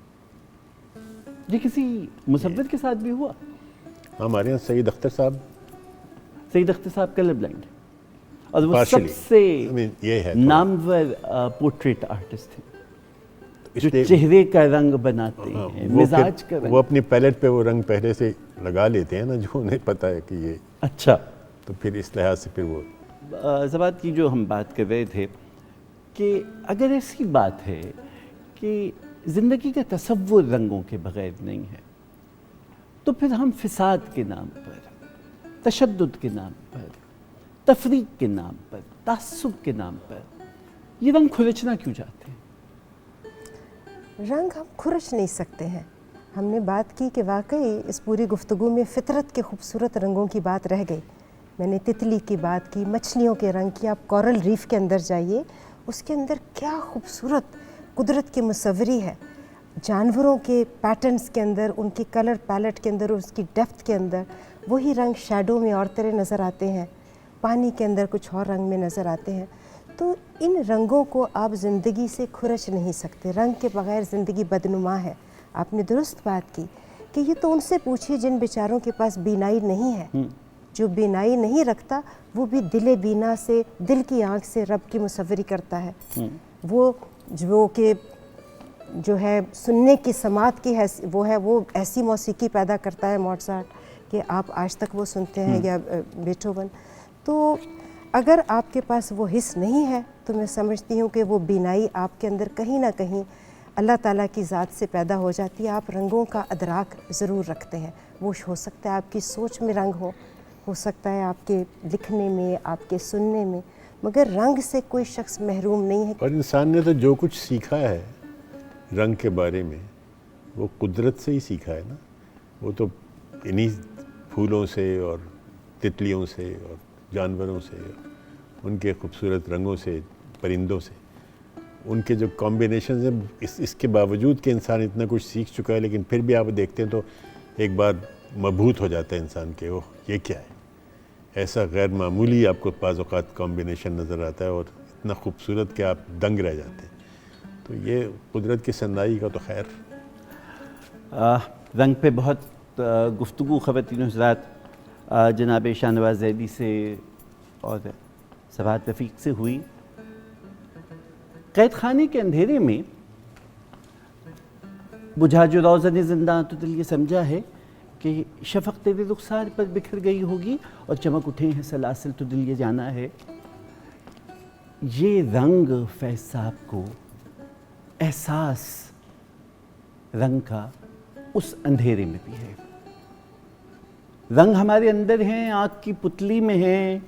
یہ کسی مصور کے ساتھ بھی ہوا؟ ہمارے یہاں سعید اختر صاحب کلر بلائنڈ ہے، اور وہ سب سے یہ ہے نامور پورٹریٹ آرٹسٹ ہیں جو چہرے کا رنگ بناتے ہیں، مزاج کا رنگ. وہ اپنی پیلٹ پہ وہ رنگ پہلے سے لگا لیتے ہیں نا، جو انہیں پتہ ہے کہ یہ اچھا. تو پھر اس لحاظ سے پھر وہ زباد کی جو ہم بات کر رہے تھے کہ اگر ایسی بات ہے کہ زندگی کا تصور رنگوں کے بغیر نہیں ہے، تو پھر ہم فساد کے نام پر، تشدد کے نام پر، تفریق کے نام پر، تعصب کے نام پر یہ رنگ کھرچنا کیوں چاہتے ہیں؟ رنگ ہم کھرچ نہیں سکتے ہیں. ہم نے بات کی کہ واقعی اس پوری گفتگو میں فطرت کے خوبصورت رنگوں کی بات رہ گئی. میں نے تتلی کی بات کی، مچھلیوں کے رنگ کی. آپ کورل ریف کے اندر جائیے، اس کے اندر کیا خوبصورت قدرت کی مصوری ہے. جانوروں کے پیٹرنز کے اندر، ان کی کلر پیلٹ کے اندر، اس کی ڈیپتھ کے اندر وہی رنگ شیڈو میں اور طرح نظر آتے ہیں، پانی کے اندر کچھ اور رنگ میں نظر آتے ہیں. تو ان رنگوں کو آپ زندگی سے کھرچ نہیں سکتے. رنگ کے بغیر زندگی بدنما ہے. آپ نے درست بات کی کہ یہ تو ان سے پوچھیے جن بیچاروں کے پاس بینائی نہیں ہے. جو بینائی نہیں رکھتا وہ بھی دل بینا سے، دل کی آنکھ سے رب کی مصوری کرتا ہے. وہ جو کہ جو ہے سننے کی سماعت کی وہ ایسی موسیقی پیدا کرتا ہے موزارٹ کہ آپ آج تک وہ سنتے ہیں، یا بیٹھوون. تو اگر آپ کے پاس وہ حس نہیں ہے تو میں سمجھتی ہوں کہ وہ بینائی آپ کے اندر کہیں نہ کہیں اللہ تعالیٰ کی ذات سے پیدا ہو جاتی ہے. آپ رنگوں کا ادراک ضرور رکھتے ہیں. وہ ہو سکتا ہے آپ کی سوچ میں رنگ ہو سکتا ہے آپ کے لکھنے میں، آپ کے سننے میں، مگر رنگ سے کوئی شخص محروم نہیں ہے. اور انسان نے تو جو کچھ سیکھا ہے رنگ کے بارے میں وہ قدرت سے ہی سیکھا ہے نا. وہ تو انہی پھولوں سے اور تتلیوں سے اور جانوروں سے، ان کے خوبصورت رنگوں سے، پرندوں سے، ان کے جو کمبینیشنز ہیں. اس کے باوجود کہ انسان اتنا کچھ سیکھ چکا ہے، لیکن پھر بھی آپ دیکھتے ہیں تو ایک بار مبہوت ہو جاتا ہے انسان کہ اوہ یہ کیا ہے. ایسا غیر معمولی آپ کو بعض اوقات کمبینیشن نظر آتا ہے اور اتنا خوبصورت کہ آپ دنگ رہ جاتے ہیں. تو یہ قدرت کی صنائی کا تو خیر. رنگ پہ بہت گفتگو خواتین و حضرات جناب شاہ نواز زیدی سے اور سبات رفیق سے ہوئی. قید خانے کے اندھیرے میں بجھا جو روزن زنداں تو دل یہ سمجھا ہے کہ شفق تیرے رخسار پر بکھر گئی ہوگی اور چمک اٹھے ہیں سلاسل تو دل یہ جانا ہے. یہ رنگ فیض صاحب کو احساس رنگ کا اس اندھیرے میں بھی ہے. رنگ ہمارے اندر ہیں، آنکھ کی پتلی میں ہیں.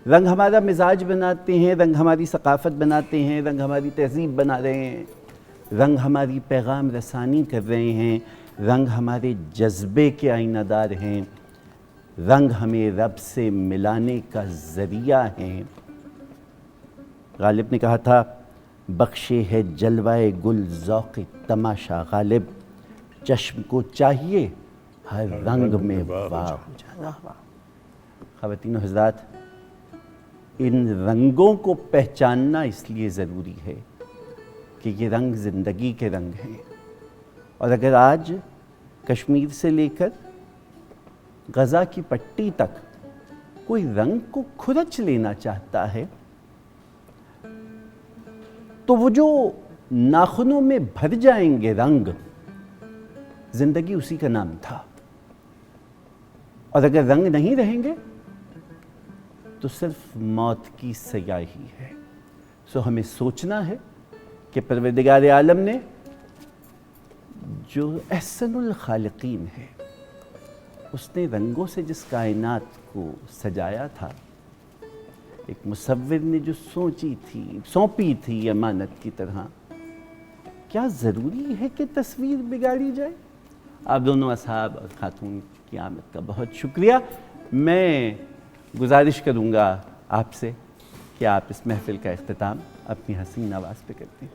رنگ ہمارا مزاج بناتے ہیں، رنگ ہماری ثقافت بناتے ہیں، رنگ ہماری تہذیب بنا رہے ہیں، رنگ ہماری پیغام رسانی کر رہے ہیں، رنگ ہمارے جذبے کے آئینہ دار ہیں، رنگ ہمیں رب سے ملانے کا ذریعہ ہیں. غالب نے کہا تھا بخشے ہے جلوہ گل ذوق تماشا غالب، چشم کو چاہیے ہر رنگ میں واہ ہو جانا. خواتین و حضرات، ان رنگوں کو پہچاننا اس لیے ضروری ہے کہ یہ رنگ زندگی کے رنگ ہیں. اور اگر آج کشمیر سے لے کر غزہ کی پٹی تک کوئی رنگ کو کھرچ لینا چاہتا ہے تو وہ جو ناخنوں میں بھر جائیں گے رنگ، زندگی اسی کا نام تھا. اور اگر رنگ نہیں رہیں گے تو صرف موت کی سیاہی ہے. سو ہمیں سوچنا ہے کہ پروردگار عالم نے جو احسن الخالقین ہے، اس نے رنگوں سے جس کائنات کو سجایا تھا، ایک مصور نے جو سونپی تھی امانت کی طرح، کیا ضروری ہے کہ تصویر بگاڑی جائے؟ آپ دونوں اصحاب اور خاتون کی آمد کا بہت شکریہ. میں گزارش کروں گا آپ سے کہ آپ اس محفل کا اختتام اپنی حسین آواز پہ کرتے ہیں.